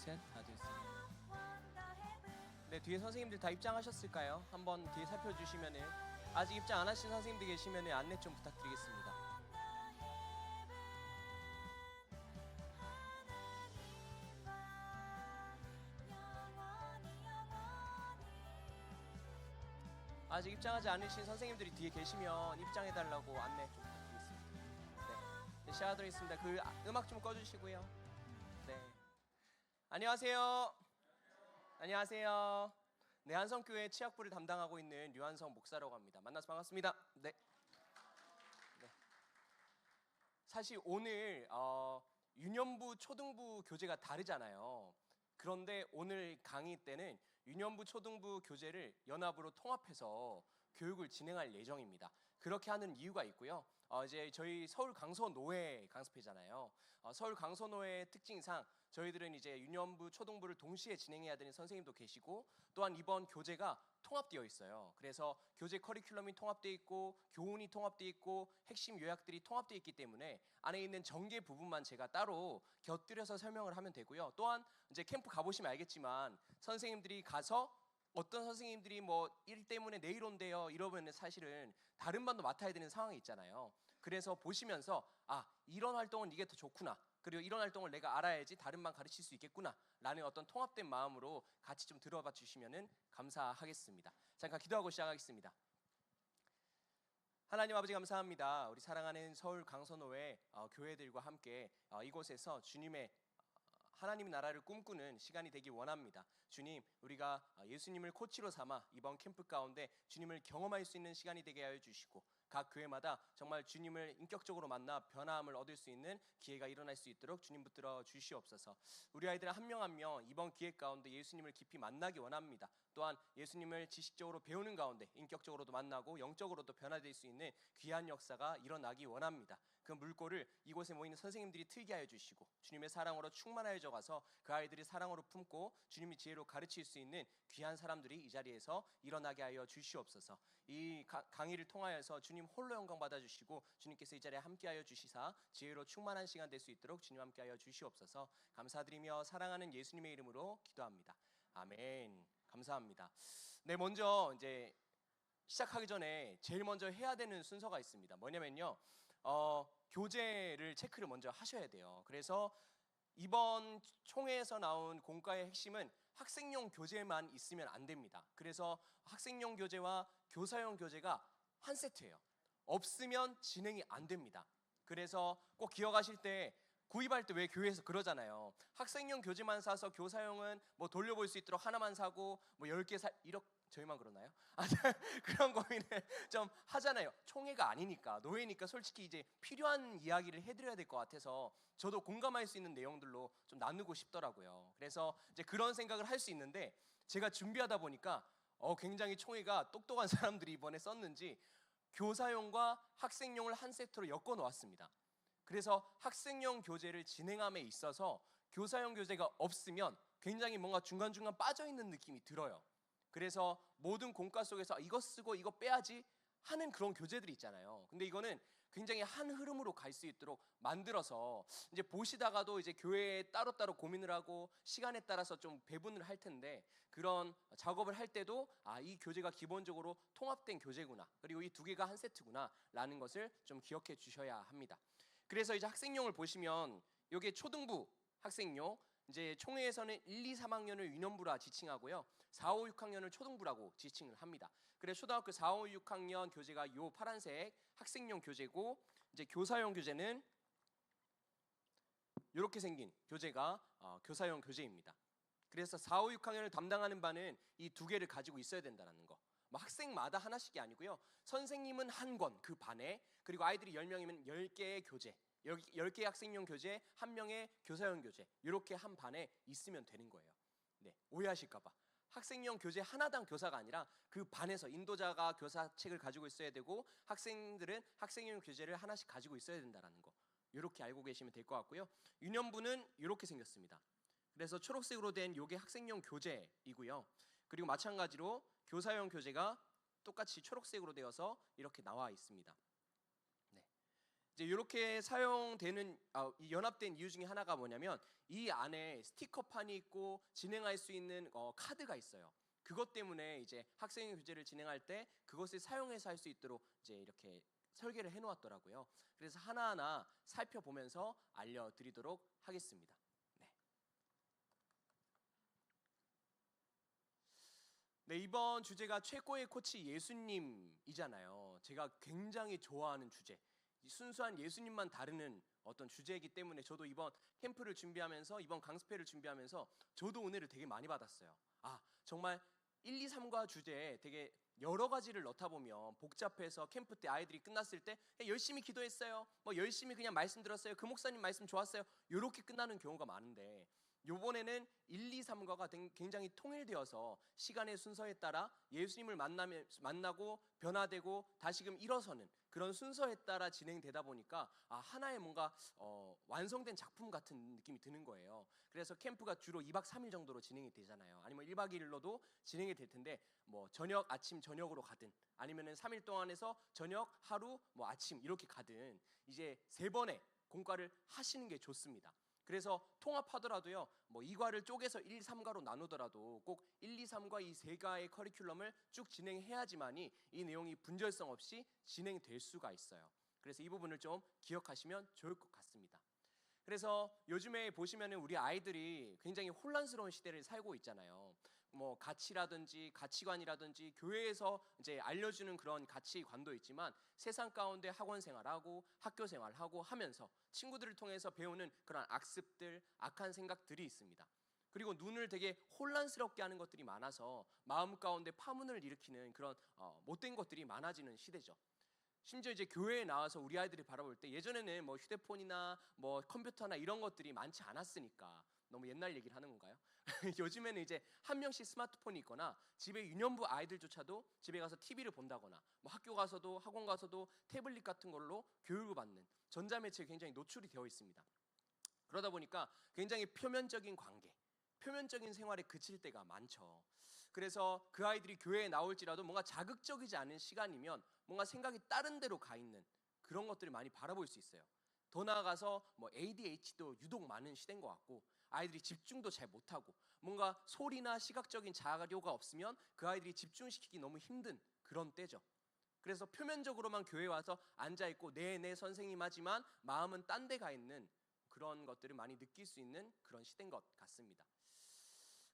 셋. 하나, 둘, 셋. 네, 뒤에 선생님들 다 입장하셨을까요? 한번 뒤에 살펴주시면은, 아직 입장 안 하신 선생님들 계시면은 안내 좀 부탁드리겠습니다. 아직 입장하지 않으신 선생님들이 뒤에 계시면 입장해달라고 안내 좀 부탁드리겠습니다. 네, 시작하도록 그 음악 좀 꺼주시고요. 네, 안녕하세요. 안녕하세요. 네, 한성교회 치약부를 담당하고 있는 류한성 목사라고 합니다. 만나서 반갑습니다. 네. 사실 오늘 유년부 초등부 교재가 다르잖아요. 그런데 오늘 강의 때는 유년부 초등부 교재를 연합으로 통합해서 교육을 진행할 예정입니다. 그렇게 하는 이유가 있고요. 이제 저희 서울 강서노회 강습회잖아요. 서울 강서노회의 특징상 저희들은 이제 유년부 초등부를 동시에 진행해야 되는 선생님도 계시고, 또한 이번 교재가 통합되어 있어요. 그래서 교재 커리큘럼이 통합되어 있고 교훈이 통합되어 있고 핵심 요약들이 통합되어 있기 때문에 안에 있는 전개 부분만 제가 따로 곁들여서 설명을 하면 되고요. 또한 이제 캠프 가보시면 알겠지만 선생님들이 가서 어떤 선생님들이 뭐 일 때문에 내일 온대요 이러면 사실은 다른 반도 맡아야 되는 상황이 있잖아요. 그래서 보시면서 이런 활동은 이게 더 좋구나, 그리고 이런 활동을 내가 알아야지 다른 반 가르칠 수 있겠구나 라는 어떤 통합된 마음으로 같이 좀 들어봐 주시면 감사하겠습니다. 잠깐 기도하고 시작하겠습니다. 하나님 아버지 감사합니다. 우리 사랑하는 서울 강서노회 교회들과 함께 이곳에서 주님의 하나님의 나라를 꿈꾸는 시간이 되기 원합니다. 주님, 우리가 예수님을 코치로 삼아 이번 캠프 가운데 주님을 경험할 수 있는 시간이 되게 하여 주시고, 각 교회마다 정말 주님을 인격적으로 만나 변화함을 얻을 수 있는 기회가 일어날 수 있도록 주님 붙들어 주시옵소서. 우리 아이들 한 명 한 명 이번 기회 가운데 예수님을 깊이 만나기 원합니다. 또한 예수님을 지식적으로 배우는 가운데 인격적으로도 만나고 영적으로도 변화될 수 있는 귀한 역사가 일어나기 원합니다. 그 물꼬를 이곳에 모이는 선생님들이 틀게 하여 주시고, 주님의 사랑으로 충만하여져 가서 그 아이들이 사랑으로 품고 주님의 지혜로 가르칠 수 있는 귀한 사람들이 이 자리에서 일어나게 하여 주시옵소서. 이 강의를 통하여서 주님 홀로 영광 받아주시고 주님께서 이 자리에 함께하여 주시사 지혜로 충만한 시간 될 수 있도록 주님 함께하여 주시옵소서. 감사드리며 사랑하는 예수님의 이름으로 기도합니다. 아멘. 감사합니다. 네, 먼저 이제 시작하기 전에 제일 먼저 해야 되는 순서가 있습니다. 뭐냐면요, 교재를 체크를 먼저 하셔야 돼요. 그래서 이번 총회에서 나온 공과의 핵심은 학생용 교재만 있으면 안 됩니다. 그래서 학생용 교재와 교사용 교재가 한 세트예요. 없으면 진행이 안 됩니다. 그래서 꼭 기억하실 때, 구입할 때 왜 교회에서 그러잖아요. 학생용 교재만 사서 교사용은 뭐 돌려볼 수 있도록 하나만 사고 뭐 10개 이렇게, 저희만 그러나요? 그런 고민을 좀 하잖아요. 총회가 아니니까, 노회니까 솔직히 이제 필요한 이야기를 해드려야 될 것 같아서 저도 공감할 수 있는 내용들로 좀 나누고 싶더라고요. 그래서 이제 그런 생각을 할 수 있는데, 제가 준비하다 보니까 굉장히 총회가 똑똑한 사람들이 이번에 썼는지 교사용과 학생용을 한 세트로 엮어 놓았습니다. 그래서 학생용 교재를 진행함에 있어서 교사용 교재가 없으면 굉장히 뭔가 중간중간 빠져있는 느낌이 들어요. 그래서 모든 공과 속에서 이거 쓰고 이거 빼야지 하는 그런 교재들이 있잖아요. 근데 이거는 굉장히 한 흐름으로 갈 수 있도록 만들어서 이제 보시다가도 이제 교회에 따로따로 고민을 하고 시간에 따라서 좀 배분을 할 텐데, 그런 작업을 할 때도 이 교재가 기본적으로 통합된 교재구나, 그리고 이 두 개가 한 세트구나 라는 것을 좀 기억해 주셔야 합니다. 그래서 이제 학생용을 보시면 이게 초등부 학생용, 이제 총회에서는 1, 2, 3학년을 유년부라 지칭하고요, 4, 5, 6학년을 초등부라고 지칭을 합니다. 그래서 초등학교 4, 5, 6학년 교재가 요 파란색 학생용 교재고, 이제 교사용 교재는 이렇게 생긴 교재가 교사용 교재입니다. 그래서 4, 5, 6학년을 담당하는 반은 이 두 개를 가지고 있어야 된다는 거. 뭐 학생마다 하나씩이 아니고요, 선생님은 한 권 그 반에, 그리고 아이들이 10명이면 10개의 교재, 10개의 학생용 교재, 한 명의 교사용 교재, 이렇게 한 반에 있으면 되는 거예요. 네, 오해하실까봐. 학생용 교재 하나당 교사가 아니라 그 반에서 인도자가 교사책을 가지고 있어야 되고, 학생들은 학생용 교재를 하나씩 가지고 있어야 된다는 거, 이렇게 알고 계시면 될 것 같고요. 유년부는 이렇게 생겼습니다. 그래서 초록색으로 된 이게 학생용 교재이고요, 그리고 마찬가지로 교사용 교재가 똑같이 초록색으로 되어서 이렇게 나와 있습니다. 이제 이렇게 사용되는 이 연합된 이유 중에 하나가 뭐냐면 이 안에 스티커판이 있고 진행할 수 있는 카드가 있어요. 그것 때문에 이제 학생 교재를 진행할 때 그것을 사용해서 할 수 있도록 이제 이렇게 설계를 해놓았더라고요. 그래서 하나하나 살펴보면서 알려드리도록 하겠습니다. 네. 네, 이번 주제가 최고의 코치 예수님이잖아요. 제가 굉장히 좋아하는 주제. 순수한 예수님만 다루는 어떤 주제이기 때문에 저도 이번 캠프를 준비하면서 이번 강습회를 준비하면서 저도 은혜를 되게 많이 받았어요. 정말 1, 2, 3과 주제에 되게 여러 가지를 넣다 보면 복잡해서 캠프 때 아이들이 끝났을 때 열심히 기도했어요. 뭐 열심히 그냥 말씀 들었어요. 그 목사님 말씀 좋았어요. 이렇게 끝나는 경우가 많은데 요번에는 1, 2, 3과가 굉장히 통일되어서 시간의 순서에 따라 예수님을 만나고 변화되고 다시금 일어서는 그런 순서에 따라 진행되다 보니까 하나의 뭔가 완성된 작품 같은 느낌이 드는 거예요. 그래서 캠프가 주로 2박 3일 정도로 진행이 되잖아요. 아니면 1박 2일로도 진행이 될 텐데 뭐 저녁, 아침, 저녁으로 가든 아니면은 3일 동안에서 저녁, 하루, 뭐 아침 이렇게 가든 이제 3번의 공과를 하시는 게 좋습니다. 그래서 통합하더라도요, 뭐 2과를 쪼개서 1, 3과로 나누더라도 꼭 1, 2, 3과 이 3과의 커리큘럼을 쭉 진행해야지만이 이 내용이 분절성 없이 진행될 수가 있어요. 그래서 이 부분을 좀 기억하시면 좋을 것 같습니다. 그래서 요즘에 보시면은 우리 아이들이 굉장히 혼란스러운 시대를 살고 있잖아요. 뭐 가치라든지 가치관이라든지 교회에서 이제 알려주는 그런 가치관도 있지만 세상 가운데 학원 생활하고 학교 생활하고 하면서 친구들을 통해서 배우는 그런 악습들, 악한 생각들이 있습니다. 그리고 눈을 되게 혼란스럽게 하는 것들이 많아서 마음 가운데 파문을 일으키는 그런 못된 것들이 많아지는 시대죠. 심지어 이제 교회에 나와서 우리 아이들이 바라볼 때 예전에는 뭐 휴대폰이나 뭐 컴퓨터나 이런 것들이 많지 않았으니까 너무 옛날 얘기를 하는 건가요? 요즘에는 이제 한 명씩 스마트폰이 있거나 집에 유년부 아이들조차도 집에 가서 TV를 본다거나 뭐 학교 가서도 학원 가서도 태블릿 같은 걸로 교육을 받는 전자매체에 굉장히 노출이 되어 있습니다. 그러다 보니까 굉장히 표면적인 관계, 표면적인 생활에 그칠 때가 많죠. 그래서 그 아이들이 교회에 나올지라도 뭔가 자극적이지 않은 시간이면 뭔가 생각이 다른 데로 가 있는 그런 것들을 많이 바라볼 수 있어요. 더 나아가서 뭐 ADHD도 유독 많은 시대인 것 같고 아이들이 집중도 잘 못하고 뭔가 소리나 시각적인 자료가 없으면 그 아이들이 집중시키기 너무 힘든 그런 때죠. 그래서 표면적으로만 교회에 와서 앉아있고 네 선생님 하지만 마음은 딴 데 가 있는 그런 것들을 많이 느낄 수 있는 그런 시대인 것 같습니다.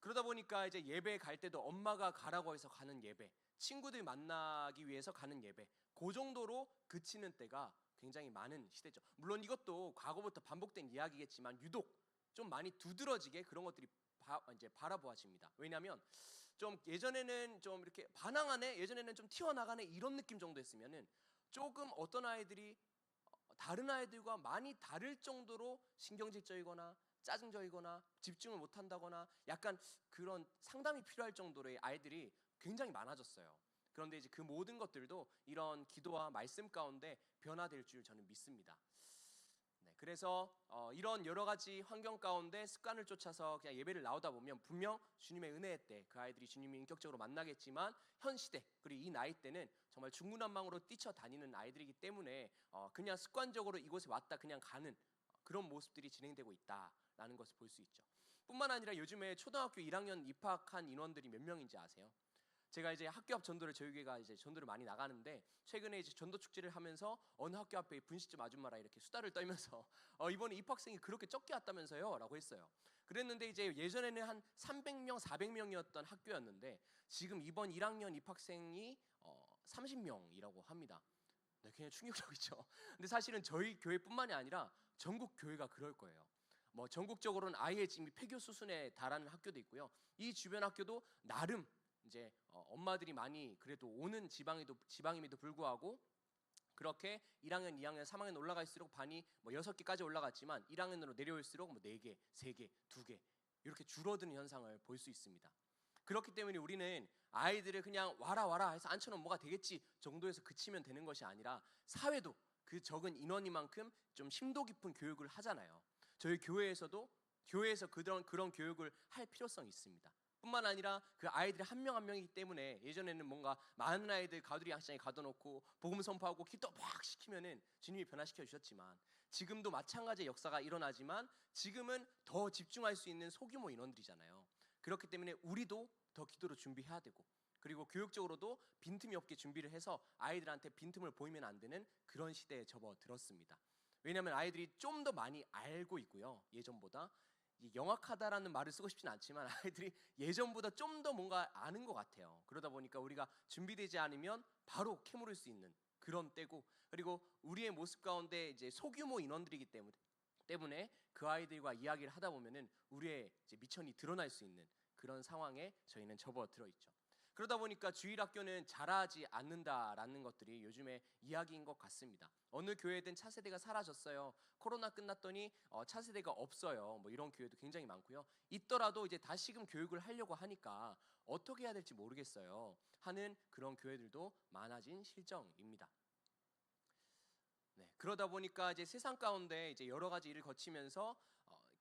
그러다 보니까 이제 예배 갈 때도 엄마가 가라고 해서 가는 예배, 친구들 만나기 위해서 가는 예배, 그 정도로 그치는 때가 굉장히 많은 시대죠. 물론 이것도 과거부터 반복된 이야기겠지만 유독 좀 많이 두드러지게 그런 것들이 이제 바라보아집니다. 왜냐하면 좀 예전에는 좀 이렇게 반항하네, 예전에는 좀 튀어나가네 이런 느낌 정도 했으면은 조금 어떤 아이들이 다른 아이들과 많이 다를 정도로 신경질적이거나 짜증적이거나 집중을 못한다거나 약간 그런 상담이 필요할 정도로의 아이들이 굉장히 많아졌어요. 그런데 이제 그 모든 것들도 이런 기도와 말씀 가운데 변화될 줄 저는 믿습니다. 네, 그래서 이런 여러 가지 환경 가운데 습관을 쫓아서 그냥 예배를 나오다 보면 분명 주님의 은혜 때 그 아이들이 주님을 인격적으로 만나겠지만 현 시대 그리고 이 나이 때는 정말 중구난방으로 뛰쳐다니는 아이들이기 때문에 그냥 습관적으로 이곳에 왔다 그냥 가는 그런 모습들이 진행되고 있다라는 것을 볼 수 있죠. 뿐만 아니라 요즘에 초등학교 1학년 입학한 인원들이 몇 명인지 아세요? 제가 이제 학교 앞 전도를 저희 교회가 이제 전도를 많이 나가는데 최근에 이제 전도 축제를 하면서 어느 학교 앞에 분식집 아줌마랑 이렇게 수다를 떨면서 이번에 입학생이 그렇게 적게 왔다면서요라고 했어요. 그랬는데 이제 예전에는 한 300명, 400명이었던 학교였는데 지금 이번 1학년 입학생이 30명이라고 합니다. 네, 그냥 충격적이죠. 근데 사실은 저희 교회뿐만이 아니라 전국 교회가 그럴 거예요. 뭐 전국적으로는 아예 지금 폐교 수순에 달하는 학교도 있고요. 이 주변 학교도 나름 이제 엄마들이 많이 그래도 오는 지방임에도 불구하고 그렇게 1학년, 2학년, 3학년 올라갈수록 반이 뭐 6개까지 올라갔지만 1학년으로 내려올수록 뭐 4개, 3개, 2개 이렇게 줄어드는 현상을 볼 수 있습니다. 그렇기 때문에 우리는 아이들을 그냥 와라 해서 앉혀놓으면 뭐가 되겠지 정도에서 그치면 되는 것이 아니라 사회도 그 적은 인원이만큼 좀 심도 깊은 교육을 하잖아요. 저희 교회에서도 교회에서 그런 교육을 할 필요성이 있습니다. 뿐만 아니라 그 아이들이 한 명 한 명이기 때문에 예전에는 뭔가 많은 아이들 가두리 양식장에 가둬놓고 복음 선포하고 기도 막 시키면은 주님이 변화시켜 주셨지만 지금도 마찬가지의 역사가 일어나지만 지금은 더 집중할 수 있는 소규모 인원들이잖아요. 그렇기 때문에 우리도 더 기도로 준비해야 되고 그리고 교육적으로도 빈틈이 없게 준비를 해서 아이들한테 빈틈을 보이면 안 되는 그런 시대에 접어들었습니다. 왜냐하면 아이들이 좀 더 많이 알고 있고요. 예전보다 영악하다라는 말을 쓰고 싶진 않지만 아이들이 예전보다 좀 더 뭔가 아는 것 같아요. 그러다 보니까 우리가 준비되지 않으면 바로 캐물을 수 있는 그런 때고 그리고 우리의 모습 가운데 이제 소규모 인원들이기 때문에 그 아이들과 이야기를 하다 보면은 우리의 이제 미천이 드러날 수 있는 그런 상황에 저희는 접어들어 있죠. 그러다 보니까 주일학교는 잘하지 않는다라는 것들이 요즘의 이야기인 것 같습니다. 어느 교회든 차세대가 사라졌어요. 코로나 끝났더니 차세대가 없어요. 뭐 이런 교회도 굉장히 많고요. 있더라도 이제 다시금 교육을 하려고 하니까 어떻게 해야 될지 모르겠어요. 하는 그런 교회들도 많아진 실정입니다. 네, 그러다 보니까 이제 세상 가운데 이제 여러 가지 일을 거치면서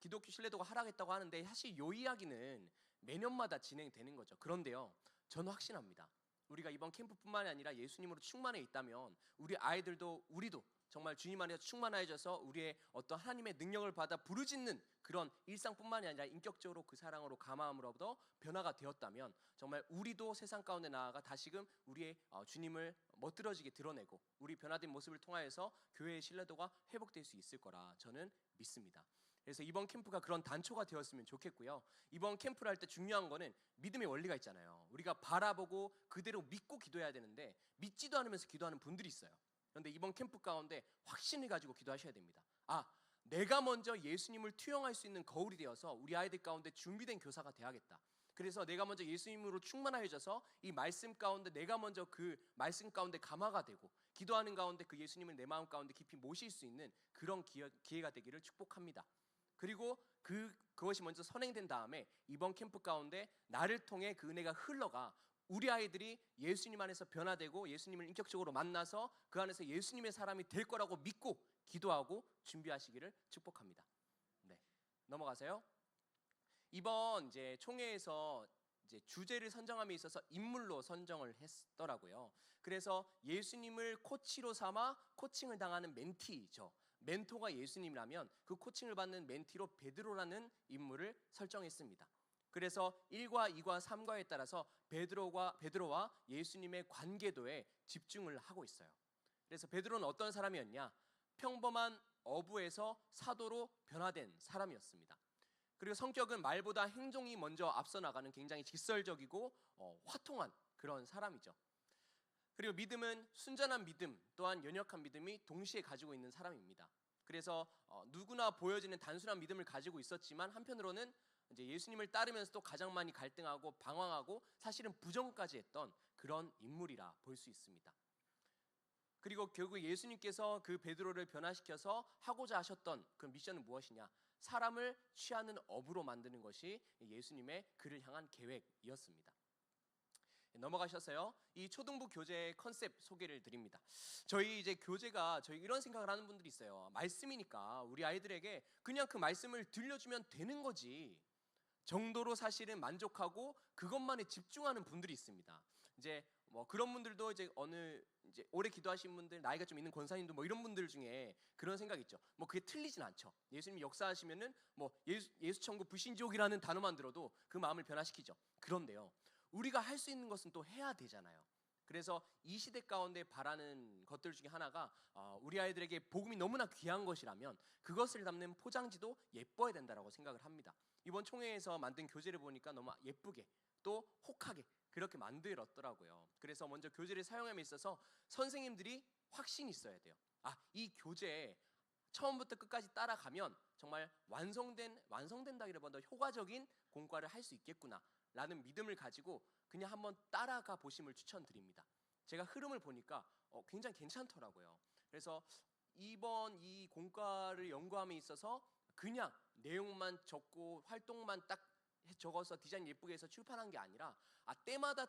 기독교 신뢰도가 하락했다고 하는데 사실 이 이야기는 매년마다 진행되는 거죠. 그런데요, 저는 확신합니다. 우리가 이번 캠프뿐만 아니라 예수님으로 충만해 있다면 우리 아이들도 우리도 정말 주님 안에서 충만해져서 우리의 어떤 하나님의 능력을 받아 부르짖는 그런 일상뿐만이 아니라 인격적으로 그 사랑으로 감화함으로부터 변화가 되었다면 정말 우리도 세상 가운데 나아가 다시금 우리의 주님을 멋들어지게 드러내고 우리 변화된 모습을 통하여서 교회의 신뢰도가 회복될 수 있을 거라 저는 믿습니다. 그래서 이번 캠프가 그런 단초가 되었으면 좋겠고요. 이번 캠프를 할 때 중요한 거는 믿음의 원리가 있잖아요. 우리가 바라보고 그대로 믿고 기도해야 되는데 믿지도 않으면서 기도하는 분들이 있어요. 그런데 이번 캠프 가운데 확신을 가지고 기도하셔야 됩니다. 내가 먼저 예수님을 투영할 수 있는 거울이 되어서 우리 아이들 가운데 준비된 교사가 돼야겠다. 그래서 내가 먼저 예수님으로 충만해져서 이 말씀 가운데 내가 먼저 그 말씀 가운데 감화가 되고 기도하는 가운데 그 예수님을 내 마음 가운데 깊이 모실 수 있는 그런 기회가 되기를 축복합니다. 그리고 그것이 먼저 선행된 다음에 이번 캠프 가운데 나를 통해 그 은혜가 흘러가 우리 아이들이 예수님 안에서 변화되고 예수님을 인격적으로 만나서 그 안에서 예수님의 사람이 될 거라고 믿고 기도하고 준비하시기를 축복합니다. 네, 넘어가세요. 이번 이제 총회에서 이제 주제를 선정함에 있어서 인물로 선정을 했더라고요. 그래서 예수님을 코치로 삼아 코칭을 당하는 멘티죠. 멘토가 예수님이라면 그 코칭을 받는 멘티로 베드로라는 인물을 설정했습니다. 그래서 1과 2과 3과에 따라서 베드로와 예수님의 관계도에 집중을 하고 있어요. 그래서 베드로는 어떤 사람이었냐? 평범한 어부에서 사도로 변화된 사람이었습니다. 그리고 성격은 말보다 행동이 먼저 앞서 나가는 굉장히 직설적이고 화통한 그런 사람이죠. 그리고 믿음은 순전한 믿음 또한 연약한 믿음이 동시에 가지고 있는 사람입니다. 그래서 누구나 보여지는 단순한 믿음을 가지고 있었지만 한편으로는 이제 예수님을 따르면서도 가장 많이 갈등하고 방황하고 사실은 부정까지 했던 그런 인물이라 볼 수 있습니다. 그리고 결국 예수님께서 그 베드로를 변화시켜서 하고자 하셨던 그 미션은 무엇이냐? 사람을 취하는 어부로 만드는 것이 예수님의 그를 향한 계획이었습니다. 넘어가셨어요? 이 초등부 교재의 컨셉 소개를 드립니다. 저희 이제 교재가 저희 이런 생각을 하는 분들이 있어요. 말씀이니까 우리 아이들에게 그냥 그 말씀을 들려주면 되는 거지 정도로 사실은 만족하고 그것만에 집중하는 분들이 있습니다. 이제 뭐 그런 분들도 이제 이제 오래 기도하신 분들, 나이가 좀 있는 권사님도 뭐 이런 분들 중에 그런 생각 있죠. 뭐 그게 틀리진 않죠. 예수님이 역사하시면은 뭐 예수 천국 불신지옥이라는 단어만 들어도 그 마음을 변화시키죠. 그런데요, 우리가 할 수 있는 것은 또 해야 되잖아요. 그래서 이 시대 가운데 바라는 것들 중에 하나가 우리 아이들에게 복음이 너무나 귀한 것이라면 그것을 담는 포장지도 예뻐야 된다라고 생각을 합니다. 이번 총회에서 만든 교재를 보니까 너무 예쁘게 또 혹하게 그렇게 만들었더라고요. 그래서 먼저 교재를 사용함에 있어서 선생님들이 확신이 있어야 돼요. 이 교재 처음부터 끝까지 따라가면 정말 완성된다기보다 효과적인 공과를 할 수 있겠구나 라는 믿음을 가지고 그냥 한번 따라가 보심을 추천드립니다. 제가 흐름을 보니까 굉장히 괜찮더라고요. 그래서 이번 이 공과를 연구함에 있어서 그냥 내용만 적고 활동만 딱 적어서 디자인 예쁘게 해서 출판한 게 아니라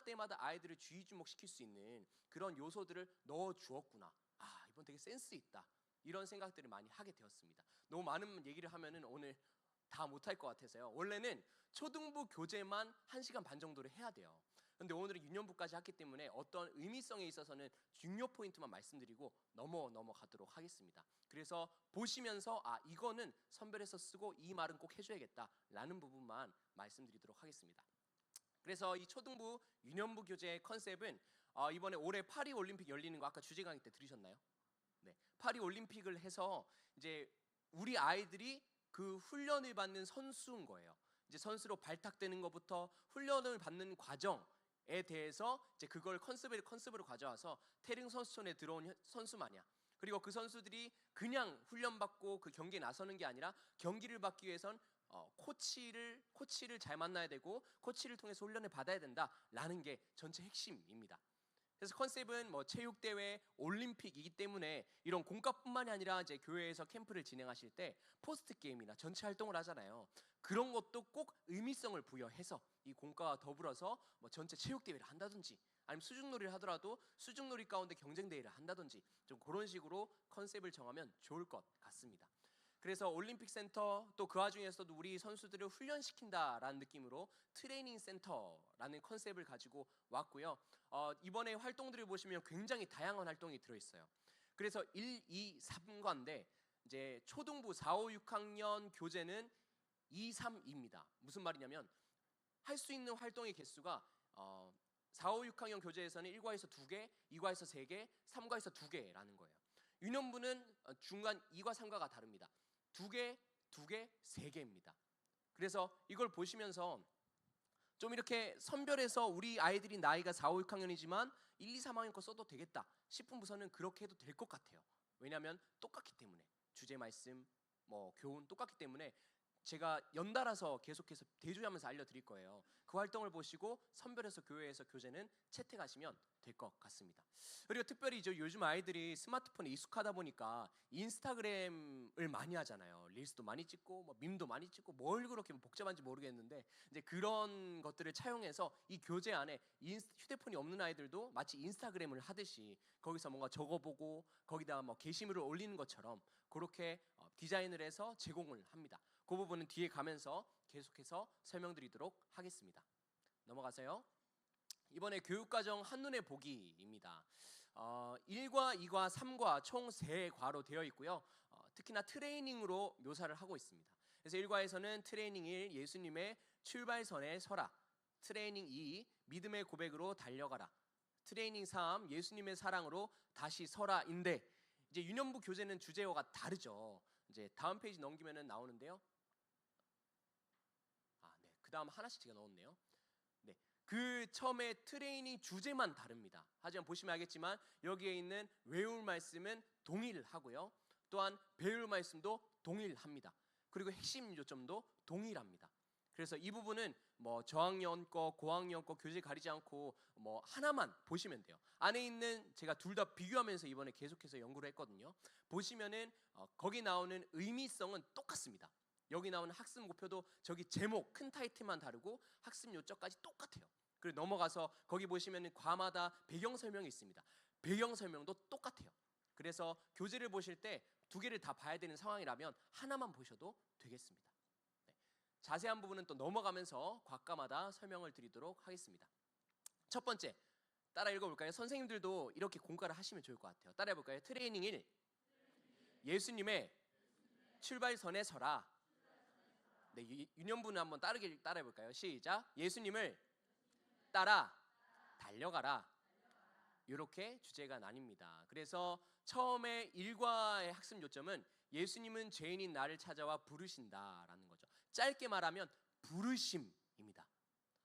때마다 아이들을 주의 주목시킬 수 있는 그런 요소들을 넣어 주었구나. 이번 되게 센스 있다. 이런 생각들을 많이 하게 되었습니다. 너무 많은 얘기를 하면은 오늘 다 못할 것 같아서요. 원래는 초등부 교재만 1시간 반 정도를 해야 돼요. 근데 오늘은 유년부까지 했기 때문에 어떤 의미성에 있어서는 중요 포인트만 말씀드리고 넘어가도록 하겠습니다. 그래서 보시면서 이거는 선별해서 쓰고 이 말은 꼭 해줘야겠다라는 부분만 말씀드리도록 하겠습니다. 그래서 이 초등부 유년부 교재의 컨셉은 이번에 올해 파리 올림픽 열리는 거 아까 주제 강의 때 들으셨나요? 네, 파리 올림픽을 해서 이제 우리 아이들이 그 훈련을 받는 선수인 거예요. 이제 선수로 발탁되는 것부터 훈련을 받는 과정에 대해서 이제 그걸 컨셉으로 가져와서 태릉 선수촌에 들어온 선수 마냥, 그리고 그 선수들이 그냥 훈련받고 그 경기에 나서는 게 아니라 경기를 받기 위해선 코치를 잘 만나야 되고 코치를 통해서 훈련을 받아야 된다라는 게 전체 핵심입니다. 그래서 컨셉은 뭐 체육대회, 올림픽이기 때문에 이런 공과뿐만이 아니라 이제 교회에서 캠프를 진행하실 때 포스트 게임이나 전체 활동을 하잖아요. 그런 것도 꼭 의미성을 부여해서 이 공과와 더불어서 뭐 전체 체육대회를 한다든지 아니면 수중놀이를 하더라도 수중놀이 가운데 경쟁대회를 한다든지 좀 그런 식으로 컨셉을 정하면 좋을 것 같습니다. 그래서 올림픽 센터, 또 그 와중에서도 우리 선수들을 훈련시킨다라는 느낌으로 트레이닝 센터라는 컨셉을 가지고 왔고요. 이번에 활동들을 보시면 굉장히 다양한 활동이 들어있어요. 그래서 1, 2, 3과인데 이제 초등부 4, 5, 6학년 교재는 2, 3, 2입니다. 무슨 말이냐면 할 수 있는 활동의 개수가 4, 5, 6학년 교재에서는 1과에서 2개, 2과에서 3개, 3과에서 2개라는 거예요. 유년부는 중간 2과, 3과가 다릅니다. 2개, 2개, 3개입니다. 그래서 이걸 보시면서 좀 이렇게 선별해서 우리 아이들이 나이가 4, 5, 6학년이지만 1, 2, 3학년 거 써도 되겠다 싶은 부서는 그렇게 해도 될 것 같아요. 왜냐하면 똑같기 때문에 주제 말씀, 뭐 교훈 똑같기 때문에 제가 연달아서 계속해서 대주하면서 알려드릴 거예요. 그 활동을 보시고 선별해서 교회에서 교재는 채택하시면 될 것 같습니다. 그리고 특별히 요즘 아이들이 스마트폰에 익숙하다 보니까 인스타그램을 많이 하잖아요. 릴스도 많이 찍고 뭐 밈도 많이 찍고 뭘 그렇게 복잡한지 모르겠는데 이제 그런 것들을 차용해서 이 교재 안에 휴대폰이 없는 아이들도 마치 인스타그램을 하듯이 거기서 뭔가 적어보고 거기다 뭐 게시물을 올리는 것처럼 그렇게 디자인을 해서 제공을 합니다. 그 부분은 뒤에 가면서 계속해서 설명드리도록 하겠습니다. 넘어가세요. 이번에 교육과정 한눈에 보기입니다. 1과, 2과, 3과 총 3과로 되어 있고요. 특히나 트레이닝으로 묘사를 하고 있습니다. 그래서 1과에서는 트레이닝 1, 예수님의 출발선에 서라. 트레이닝 2, 믿음의 고백으로 달려가라. 트레이닝 3, 예수님의 사랑으로 다시 서라인데 이제 유년부 교재는 주제어가 다르죠. 이제 다음 페이지 넘기면은 나오는데요. 네. 그다음 하나씩 제가 넣었네요. 네. 그 처음에 트레이닝 주제만 다릅니다. 하지만 보시면 알겠지만 여기에 있는 외울 말씀은 동일하고요. 또한 배울 말씀도 동일합니다. 그리고 핵심 요점도 동일합니다. 그래서 이 부분은 뭐 저학년 거, 고학년 거 교재 가리지 않고 뭐 하나만 보시면 돼요. 안에 있는 제가 둘 다 비교하면서 이번에 계속해서 연구를 했거든요. 보시면은 거기 나오는 의미성은 똑같습니다. 여기 나오는 학습 목표도 저기 제목 큰 타이틀만 다르고 학습 요점까지 똑같아요. 그리고 넘어가서 거기 보시면은 과마다 배경 설명이 있습니다. 배경 설명도 똑같아요. 그래서 교재를 보실 때 두 개를 다 봐야 되는 상황이라면 하나만 보셔도 되겠습니다. 자세한 부분은 또 넘어가면서 과과마다 설명을 드리도록 하겠습니다. 첫 번째, 따라 읽어볼까요? 선생님들도 이렇게 공과를 하시면 좋을 것 같아요. 따라 해볼까요? 트레이닝 1, 예수님의 출발선에 서라. 네, 유년부는 한번 따라해볼까요? 시작. 예수님을 따라 달려가라. 이렇게 주제가 나뉩니다. 그래서 처음에 1과의 학습 요점은 예수님은 죄인인 나를 찾아와 부르신다라는 거죠. 짧게 말하면 부르심입니다.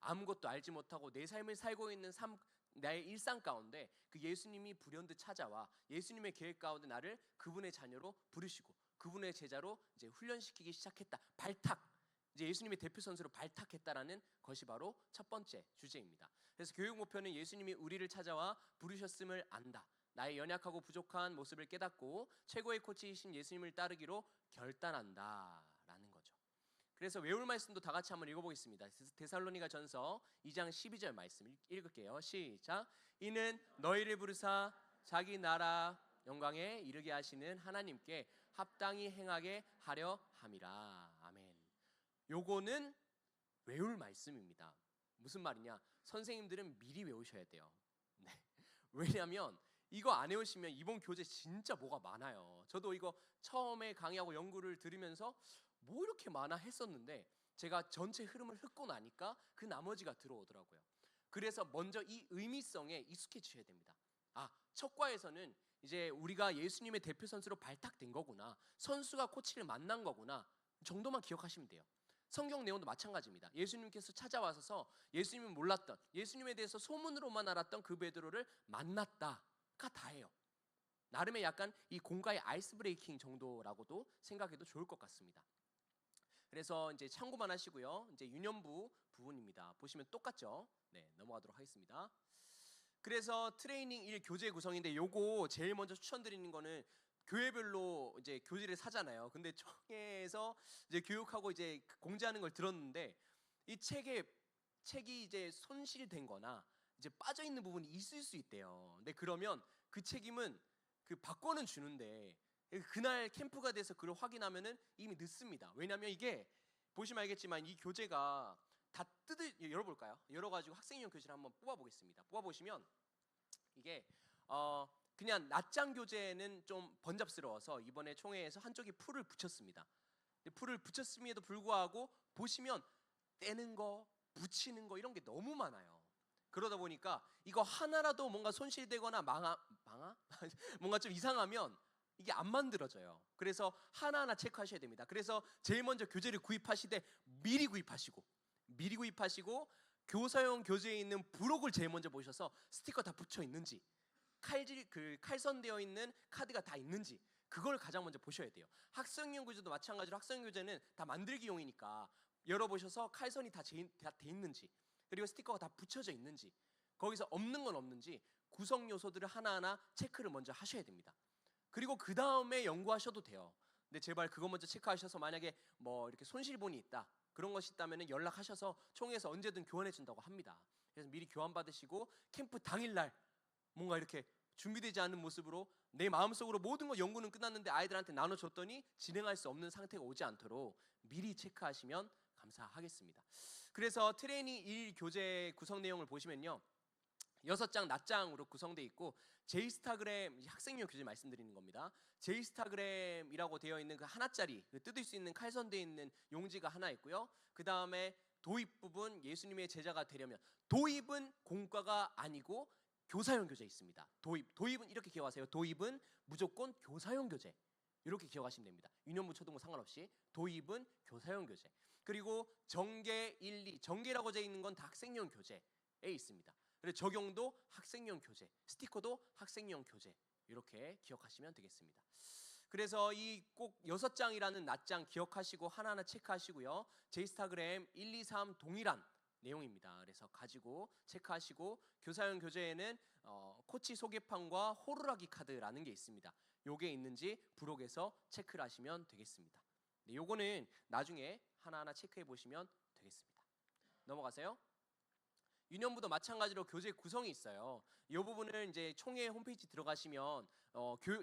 아무것도 알지 못하고 내 삶을 살고 있는 나의 일상 가운데 그 예수님이 불현듯 찾아와 예수님의 계획 가운데 나를 그분의 자녀로 부르시고 그분의 제자로 이제 훈련시키기 시작했다. 발탁. 이제 예수님의 대표 선수로 발탁했다라는 것이 바로 첫 번째 주제입니다. 그래서 교육 목표는 예수님이 우리를 찾아와 부르셨음을 안다. 나의 연약하고 부족한 모습을 깨닫고 최고의 코치이신 예수님을 따르기로 결단한다라는 거죠. 그래서 외울 말씀도 다 같이 한번 읽어보겠습니다. 데살로니가 전서 2장 12절 말씀 읽을게요. 시작. 이는 너희를 부르사 자기 나라 영광에 이르게 하시는 하나님께 합당히 행하게 하려 함이라. 아멘. 요거는 외울 말씀입니다. 무슨 말이냐? 선생님들은 미리 외우셔야 돼요. 네. 왜냐하면 이거 안 외우시면 이번 교재 진짜 뭐가 많아요. 저도 이거 처음에 강의하고 연구를 들으면서 뭐 이렇게 많아 했었는데 제가 전체 흐름을 훑고 나니까 그 나머지가 들어오더라고요. 그래서 먼저 이 의미성에 익숙해지셔야 됩니다. 첫 과에서는 이제 우리가 예수님의 대표 선수로 발탁된 거구나, 선수가 코치를 만난 거구나 정도만 기억하시면 돼요. 성경 내용도 마찬가지입니다. 예수님께서 찾아와서 예수님을 몰랐던, 예수님에 대해서 소문으로만 알았던 그 베드로를 만났다가 다예요. 나름의 약간 이 공과의 아이스 브레이킹 정도라고도 생각해도 좋을 것 같습니다. 그래서 이제 참고만 하시고요. 이제 유년부 부분입니다. 보시면 똑같죠? 네, 넘어가도록 하겠습니다. 그래서 트레이닝 1 교재 구성인데 요거 제일 먼저 추천드리는 거는 교회별로 이제 교재를 사잖아요. 근데 총회에서 이제 교육하고 이제 공지하는 걸 들었는데 이 책이 이제 손실된 거나 이제 빠져 있는 부분이 있을 수 있대요. 근데 그러면 그 책임은 그 바꿔는 주는데 그날 캠프가 돼서 그걸 확인하면은 이미 늦습니다. 왜냐하면 이게 보시면 알겠지만 이 교재가 다 열어볼까요? 열어가지고 학생용 교재를 한번 뽑아보겠습니다. 뽑아보시면 이게 그냥 낱장 교재는 좀 번잡스러워서 이번에 총회에서 한쪽에 풀을 붙였습니다. 풀을 붙였음에도 불구하고 보시면 떼는 거, 붙이는 거 이런 게 너무 많아요. 그러다 보니까 이거 하나라도 뭔가 손실되거나 뭔가 좀 이상하면 이게 안 만들어져요. 그래서 하나하나 체크하셔야 됩니다. 그래서 제일 먼저 교재를 구입하시되 미리 구입하시고 교사용 교재에 있는 부록을 제일 먼저 보셔서 스티커 다 붙여 있는지, 칼선되어 있는 카드가 다 있는지 그걸 가장 먼저 보셔야 돼요. 학생용 교재도 마찬가지로 학생용 교재는 다 만들기용이니까 열어보셔서 칼선이 다 돼 있는지, 그리고 스티커가 다 붙여져 있는지, 거기서 없는 건 없는지 구성 요소들을 하나하나 체크를 먼저 하셔야 됩니다. 그리고 그 다음에 연구하셔도 돼요. 근데 제발 그거 먼저 체크하셔서 만약에 뭐 이렇게 손실본이 있다, 그런 것이 있다면 연락하셔서 총회에서 언제든 교환해 준다고 합니다. 그래서 미리 교환 받으시고 캠프 당일날 뭔가 이렇게 준비되지 않은 모습으로 내 마음속으로 모든 거 연구는 끝났는데 아이들한테 나눠줬더니 진행할 수 없는 상태가 오지 않도록 미리 체크하시면 감사하겠습니다. 그래서 트레이닝 1 교재 구성 내용을 보시면요, 6장 낱장으로 구성되어 있고 제이스타그램 학생용 교재 말씀드리는 겁니다. 제이스타그램이라고 되어 있는 그 하나짜리 뜯을 수 있는 칼선되어 있는 용지가 하나 있고요. 그 다음에 도입 부분, 예수님의 제자가 되려면, 도입은 공과가 아니고 교사용 교재 있습니다. 도입은 이렇게 기억하세요. 도입은 무조건 교사용 교재, 이렇게 기억하시면 됩니다. 유년부 초등부 상관없이 도입은 교사용 교재. 그리고 정계 1, 2, 정계라고 되어 있는 건 다 학생용 교재에 있습니다. 그리고 적용도 학생용 교재, 스티커도 학생용 교재, 이렇게 기억하시면 되겠습니다. 그래서 이 꼭 6장이라는 낱장 기억하시고 하나하나 체크하시고요. 제이스타그램 1, 2, 3 동일한 내용입니다. 그래서 가지고 체크하시고 교사용 교재에는 코치 소개판과 호루라기 카드라는 게 있습니다. 요게 있는지 부록에서 체크를 하시면 되겠습니다. 네, 요거는 나중에 하나하나 체크해 보시면 되겠습니다. 넘어가세요. 유년부도 마찬가지로 교재 구성이 있어요. 이 부분을 이제 총회 홈페이지 들어가시면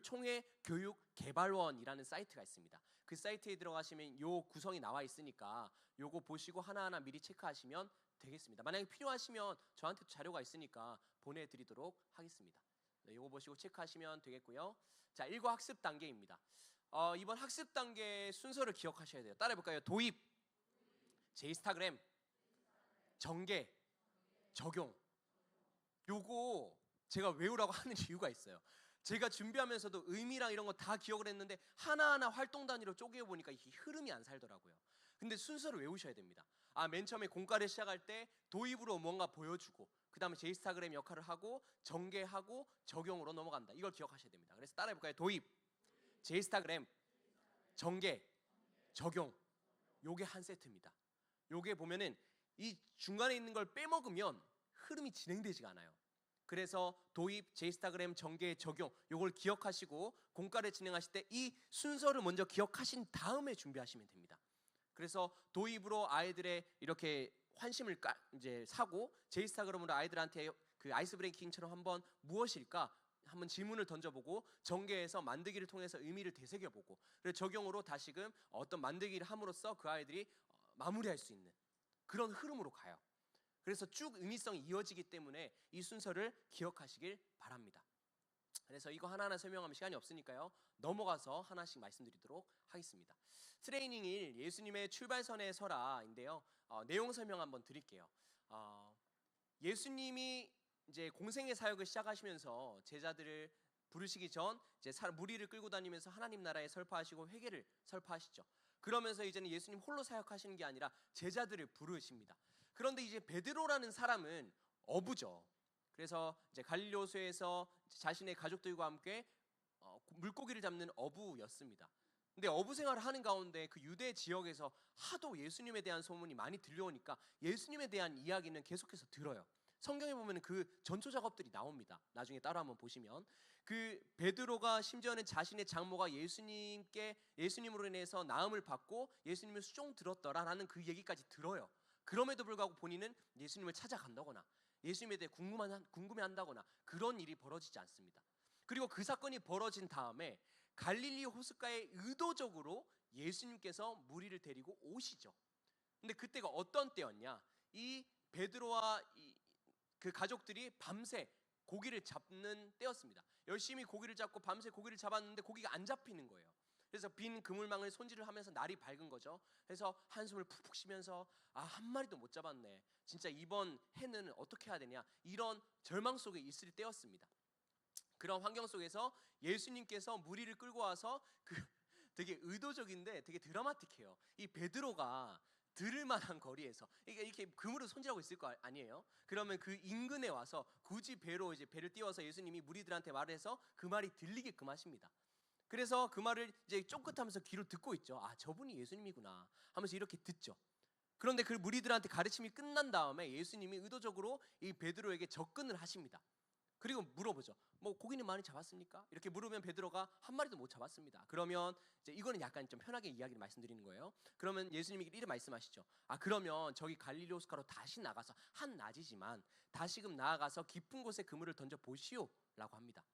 총회 교육 개발원이라는 사이트가 있습니다. 그 사이트에 들어가시면 요 구성이 나와 있으니까 요거 보시고 하나하나 미리 체크하시면 되겠습니다. 만약에 필요하시면 저한테 자료가 있으니까 보내드리도록 하겠습니다. 네, 요거 보시고 체크하시면 되겠고요. 자, 1과 학습 단계입니다. 이번 학습 단계 순서를 기억하셔야 돼요. 따라해볼까요? 도입, 제이스타그램, 전개, 적용. 요거 제가 외우라고 하는 이유가 있어요. 제가 준비하면서도 의미랑 이런 거 다 기억을 했는데 하나하나 활동 단위로 쪼개어 보니까 이게 흐름이 안 살더라고요. 근데 순서를 외우셔야 됩니다. 맨 처음에 공과를 시작할 때 도입으로 뭔가 보여주고, 그 다음에 제이스타그램 역할을 하고 전개하고 적용으로 넘어간다. 이걸 기억하셔야 됩니다. 그래서 따라해볼까요? 도입, 제이스타그램, 전개, 적용. 요게 한 세트입니다. 요게 보면은 이 중간에 있는 걸 빼먹으면 흐름이 진행되지가 않아요. 그래서 도입, 제이스타그램, 전개, 적용 요걸 기억하시고 공과를 진행하실 때 이 순서를 먼저 기억하신 다음에 준비하시면 됩니다. 그래서 도입으로 아이들의 이렇게 환심을 이제 사고, 제이스타그램으로 아이들한테 그 아이스 브레이킹처럼 한번 무엇일까 한번 질문을 던져보고, 전개해서 만들기를 통해서 의미를 되새겨보고, 그리고 적용으로 다시금 어떤 만들기를 함으로써 그 아이들이 마무리할 수 있는 그런 흐름으로 가요. 그래서 쭉 의미성이 이어지기 때문에 이 순서를 기억하시길 바랍니다. 그래서 이거 하나하나 설명하면 시간이 없으니까요, 넘어가서 하나씩 말씀드리도록 하겠습니다. 트레이닝 1, 예수님의 출발선에 서라인데요, 내용 설명 한번 드릴게요. 예수님이 이제 공생의 사역을 시작하시면서 제자들을 부르시기 전 이제 무리를 끌고 다니면서 하나님 나라에 설파하시고 회개를 설파하시죠. 그러면서 이제는 예수님 홀로 사역하시는 게 아니라 제자들을 부르십니다. 그런데 이제 베드로라는 사람은 어부죠. 그래서 이제 갈릴리 호수에서 자신의 가족들과 함께 물고기를 잡는 어부였습니다. 근데 어부 생활을 하는 가운데 그 유대 지역에서 하도 예수님에 대한 소문이 많이 들려오니까 예수님에 대한 이야기는 계속해서 들어요. 성경에 보면 그 전초 작업들이 나옵니다. 나중에 따로 한번 보시면 그 베드로가 심지어는 자신의 장모가 예수님으로 인해서 나음을 받고 예수님을 수종 들었더라라는 그 얘기까지 들어요. 그럼에도 불구하고 본인은 예수님을 찾아간다거나 예수님에 대해 궁금해한다거나 그런 일이 벌어지지 않습니다. 그리고 그 사건이 벌어진 다음에 갈릴리 호숫가에 의도적으로 예수님께서 무리를 데리고 오시죠. 근데 그때가 어떤 때였냐? 이 베드로와 그 가족들이 밤새 고기를 잡는 때였습니다. 열심히 고기를 잡고 밤새 고기를 잡았는데 고기가 안 잡히는 거예요. 그래서 빈 그물망을 손질을 하면서 날이 밝은 거죠. 그래서 한숨을 푹푹 쉬면서 한 마리도 못 잡았네, 진짜 이번 해는 어떻게 해야 되냐, 이런 절망 속에 있을 때였습니다. 그런 환경 속에서 예수님께서 무리를 끌고 와서 되게 의도적인데 되게 드라마틱해요. 이 베드로가 들을 만한 거리에서 이렇게 그물을 손질하고 있을 거 아니에요? 그러면 그 인근에 와서 굳이 배를 띄워서 예수님이 무리들한테 말해서 그 말이 들리게끔 하십니다. 그래서 그 말을 이제 쫑긋하면서 귀로 듣고 있죠. 저분이 예수님이구나 하면서 이렇게 듣죠. 그런데 그 무리들한테 가르침이 끝난 다음에 예수님이 의도적으로 이 베드로에게 접근을 하십니다. 그리고 물어보죠. 뭐 고기는 많이 잡았습니까? 이렇게 물으면 베드로가 한 마리도 못 잡았습니다. 그러면 이제 이거는 약간 좀 편하게 이야기를 말씀드리는 거예요. 그러면 예수님이 이렇게 말씀하시죠. 그러면 저기 갈릴리 호숫가로 다시 나가서 한낮이지만 다시금 나아가서 깊은 곳에 그물을 던져 보시오라고 합니다.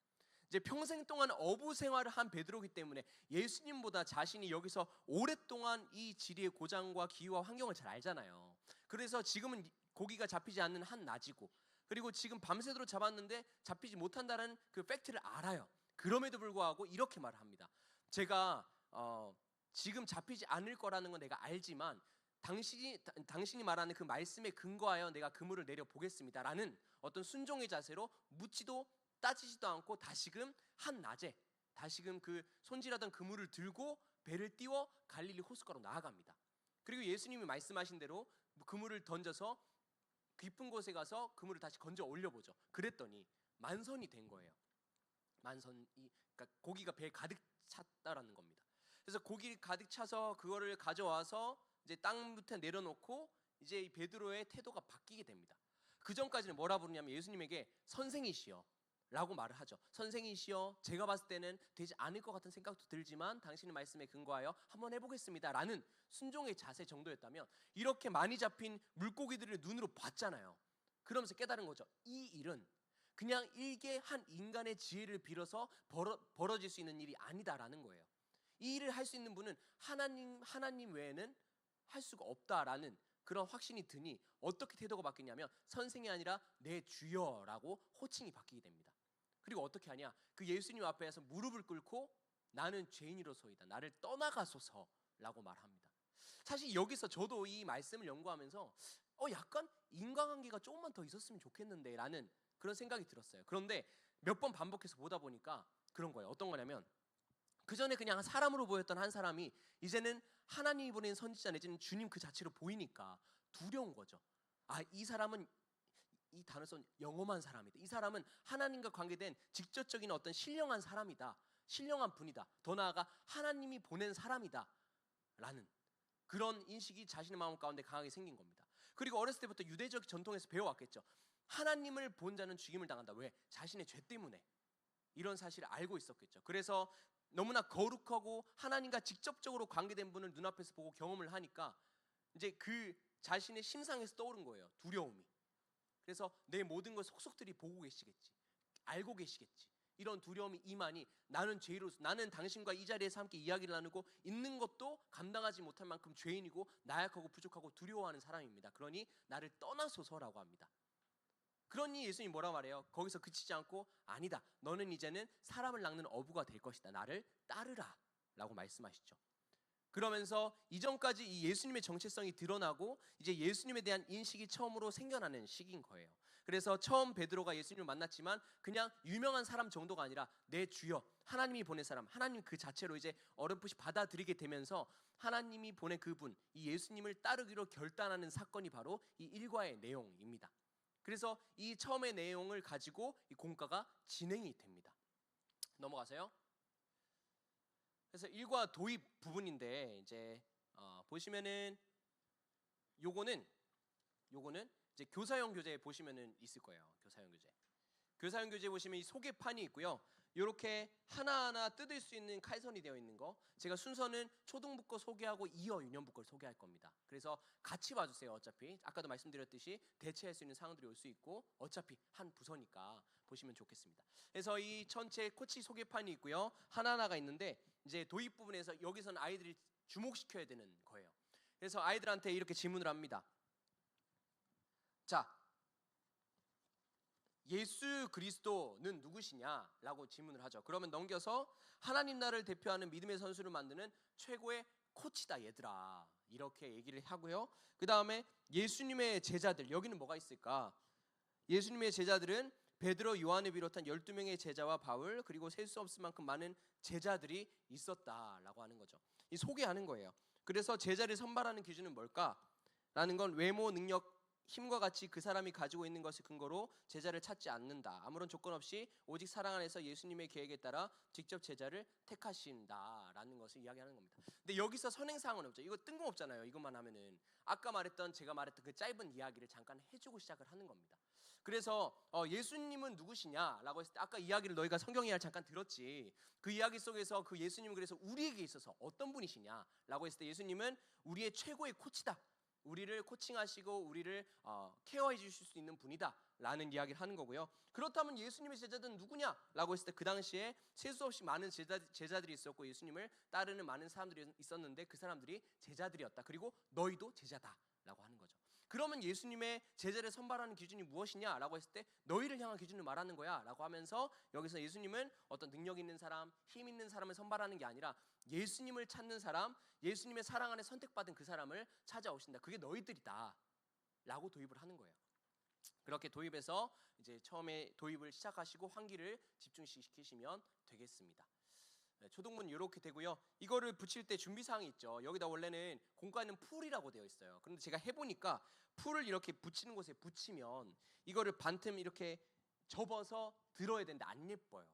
이제 평생 동안 어부 생활을 한 베드로이기 때문에 예수님보다 자신이 여기서 오랫동안 이 지리의 고장과 기후와 환경을 잘 알잖아요. 그래서 지금은 고기가 잡히지 않는 한낮이고, 그리고 지금 밤새도록 잡았는데 잡히지 못한다는 그 팩트를 알아요. 그럼에도 불구하고 이렇게 말을 합니다. 제가 지금 잡히지 않을 거라는 건 내가 알지만 당신이 말하는 그 말씀에 근거하여 내가 그물을 내려 보겠습니다라는 어떤 순종의 자세로 묻지도 따지지도 않고 다시금 한낮에 다시금 그 손질하던 그물을 들고 배를 띄워 갈릴리 호숫가로 나아갑니다. 그리고 예수님이 말씀하신 대로 그물을 던져서 깊은 곳에 가서 그물을 다시 건져 올려보죠. 그랬더니 만선이 된 거예요. 그러니까 고기가 배에 가득 찼다라는 겁니다. 그래서 고기 가득 차서 그거를 가져와서 이제 땅 밑에 내려놓고 이제 이 베드로의 태도가 바뀌게 됩니다. 그 전까지는 뭐라 부르냐면 예수님에게 선생이시여 라고 말을 하죠. 선생이시여, 제가 봤을 때는 되지 않을 것 같은 생각도 들지만 당신의 말씀에 근거하여 한번 해보겠습니다 라는 순종의 자세 정도였다면, 이렇게 많이 잡힌 물고기들을 눈으로 봤잖아요. 그러면서 깨달은 거죠. 이 일은 그냥 일개 한 인간의 지혜를 빌어서 벌어질 수 있는 일이 아니다라는 거예요. 이 일을 할 수 있는 분은 하나님 외에는 할 수가 없다라는 그런 확신이 드니 어떻게 태도가 바뀌냐면 선생이 아니라 내 주여라고 호칭이 바뀌게 됩니다. 그리고 어떻게 하냐, 그 예수님 앞에서 무릎을 꿇고 나는 죄인으로소이다, 나를 떠나가소서라고 말합니다. 사실 여기서 저도 이 말씀을 연구하면서 약간 인과관계가 조금만 더 있었으면 좋겠는데 라는 그런 생각이 들었어요. 그런데 몇 번 반복해서 보다 보니까 그런 거예요. 어떤 거냐면 그 전에 그냥 사람으로 보였던 한 사람이 이제는 하나님이 보낸 선지자 내지는 주님 그 자체로 보이니까 두려운 거죠. 이 사람은, 이 단어 쓴 영험한 사람이다, 이 사람은 하나님과 관계된 직접적인 어떤 신령한 사람이다, 신령한 분이다, 더 나아가 하나님이 보낸 사람이다 라는 그런 인식이 자신의 마음 가운데 강하게 생긴 겁니다. 그리고 어렸을 때부터 유대적 전통에서 배워왔겠죠. 하나님을 본 자는 죽임을 당한다. 왜? 자신의 죄 때문에. 이런 사실을 알고 있었겠죠. 그래서 너무나 거룩하고 하나님과 직접적으로 관계된 분을 눈앞에서 보고 경험을 하니까 이제 그 자신의 심상에서 떠오른 거예요. 두려움이. 그래서 내 모든 걸 속속들이 보고 계시겠지, 알고 계시겠지, 이런 두려움이 임하니 나는 죄인으로서, 나는 당신과 이 자리에서 함께 이야기를 나누고 있는 것도 감당하지 못할 만큼 죄인이고 나약하고 부족하고 두려워하는 사람입니다. 그러니 나를 떠나소서라고 합니다. 그러니 예수님이 뭐라 말해요? 거기서 그치지 않고 아니다, 너는 이제는 사람을 낚는 어부가 될 것이다, 나를 따르라 라고 말씀하시죠. 그러면서 이전까지 이 예수님의 정체성이 드러나고 이제 예수님에 대한 인식이 처음으로 생겨나는 시기인 거예요. 그래서 처음 베드로가 예수님을 만났지만 그냥 유명한 사람 정도가 아니라 내 주여, 하나님이 보낸 사람, 하나님 그 자체로 이제 어렴풋이 받아들이게 되면서 하나님이 보낸 그분, 이 예수님을 따르기로 결단하는 사건이 바로 이 일과의 내용입니다. 그래서 이 처음의 내용을 가지고 이 공과가 진행이 됩니다. 넘어가세요. 그래서 일과 도입 부분인데 이제 보시면은 요거는 이제 교사형 교재 보시면은 있을 거예요. 교사형 교재 보시면 이 소개판이 있고요. 이렇게 하나하나 뜯을 수 있는 칼선이 되어 있는 거, 제가 순서는 초등부 거 소개하고 이어 유년부 걸 소개할 겁니다. 그래서 같이 봐주세요. 어차피 아까도 말씀드렸듯이 대체할 수 있는 상황들이 올 수 있고 어차피 한 부서니까 보시면 좋겠습니다. 그래서 이 전체 코치 소개판이 있고요. 하나하나가 있는데 이제 도입 부분에서 여기서는 아이들이 주목시켜야 되는 거예요. 그래서 아이들한테 이렇게 질문을 합니다. 자, 예수 그리스도는 누구시냐라고 질문을 하죠. 그러면 넘겨서 하나님 나라를 대표하는 믿음의 선수를 만드는 최고의 코치다 얘들아, 이렇게 얘기를 하고요. 그 다음에 예수님의 제자들, 여기는 뭐가 있을까? 예수님의 제자들은 베드로, 요한을 비롯한 12명의 제자와 바울, 그리고 셀 수 없을 만큼 많은 제자들이 있었다라고 하는 거죠. 이 소개하는 거예요. 그래서 제자를 선발하는 기준은 뭘까? 라는 건 외모, 능력, 힘과 같이 그 사람이 가지고 있는 것을 근거로 제자를 찾지 않는다. 아무런 조건 없이 오직 사랑 안에서 예수님의 계획에 따라 직접 제자를 택하신다라는 것을 이야기하는 겁니다. 근데 여기서 선행사항은 없죠. 이거 뜬금없잖아요. 이것만 하면은 제가 말했던 그 짧은 이야기를 잠깐 해주고 시작을 하는 겁니다. 그래서 예수님은 누구시냐라고 했을 때 아까 이야기를 너희가 성경 이야기를 잠깐 들었지. 그 이야기 속에서 그 예수님은 그래서 우리에게 있어서 어떤 분이시냐라고 했을 때 예수님은 우리의 최고의 코치다. 우리를 코칭하시고 우리를 케어해 주실 수 있는 분이다 라는 이야기를 하는 거고요. 그렇다면 예수님의 제자들은 누구냐 라고 했을 때 그 당시에 셀 수 없이 많은 제자들이 있었고 예수님을 따르는 많은 사람들이 있었는데 그 사람들이 제자들이었다. 그리고 너희도 제자다 라고 하는 거죠. 그러면 예수님의 제자를 선발하는 기준이 무엇이냐 라고 했을 때 너희를 향한 기준을 말하는 거야 라고 하면서 여기서 예수님은 어떤 능력 있는 사람, 힘 있는 사람을 선발하는 게 아니라 예수님을 찾는 사람, 예수님의 사랑 안에 선택받은 그 사람을 찾아오신다. 그게 너희들이다 라고 도입을 하는 거예요. 그렇게 도입해서 이제 처음에 도입을 시작하시고 환기를 집중시키시면 되겠습니다. 초등문 이렇게 되고요. 이거를 붙일 때 준비사항이 있죠. 여기다 원래는 공과는 풀이라고 되어 있어요. 그런데 제가 해보니까 풀을 이렇게 붙이는 곳에 붙이면 이거를 반틈 이렇게 접어서 들어야 되는데 안 예뻐요.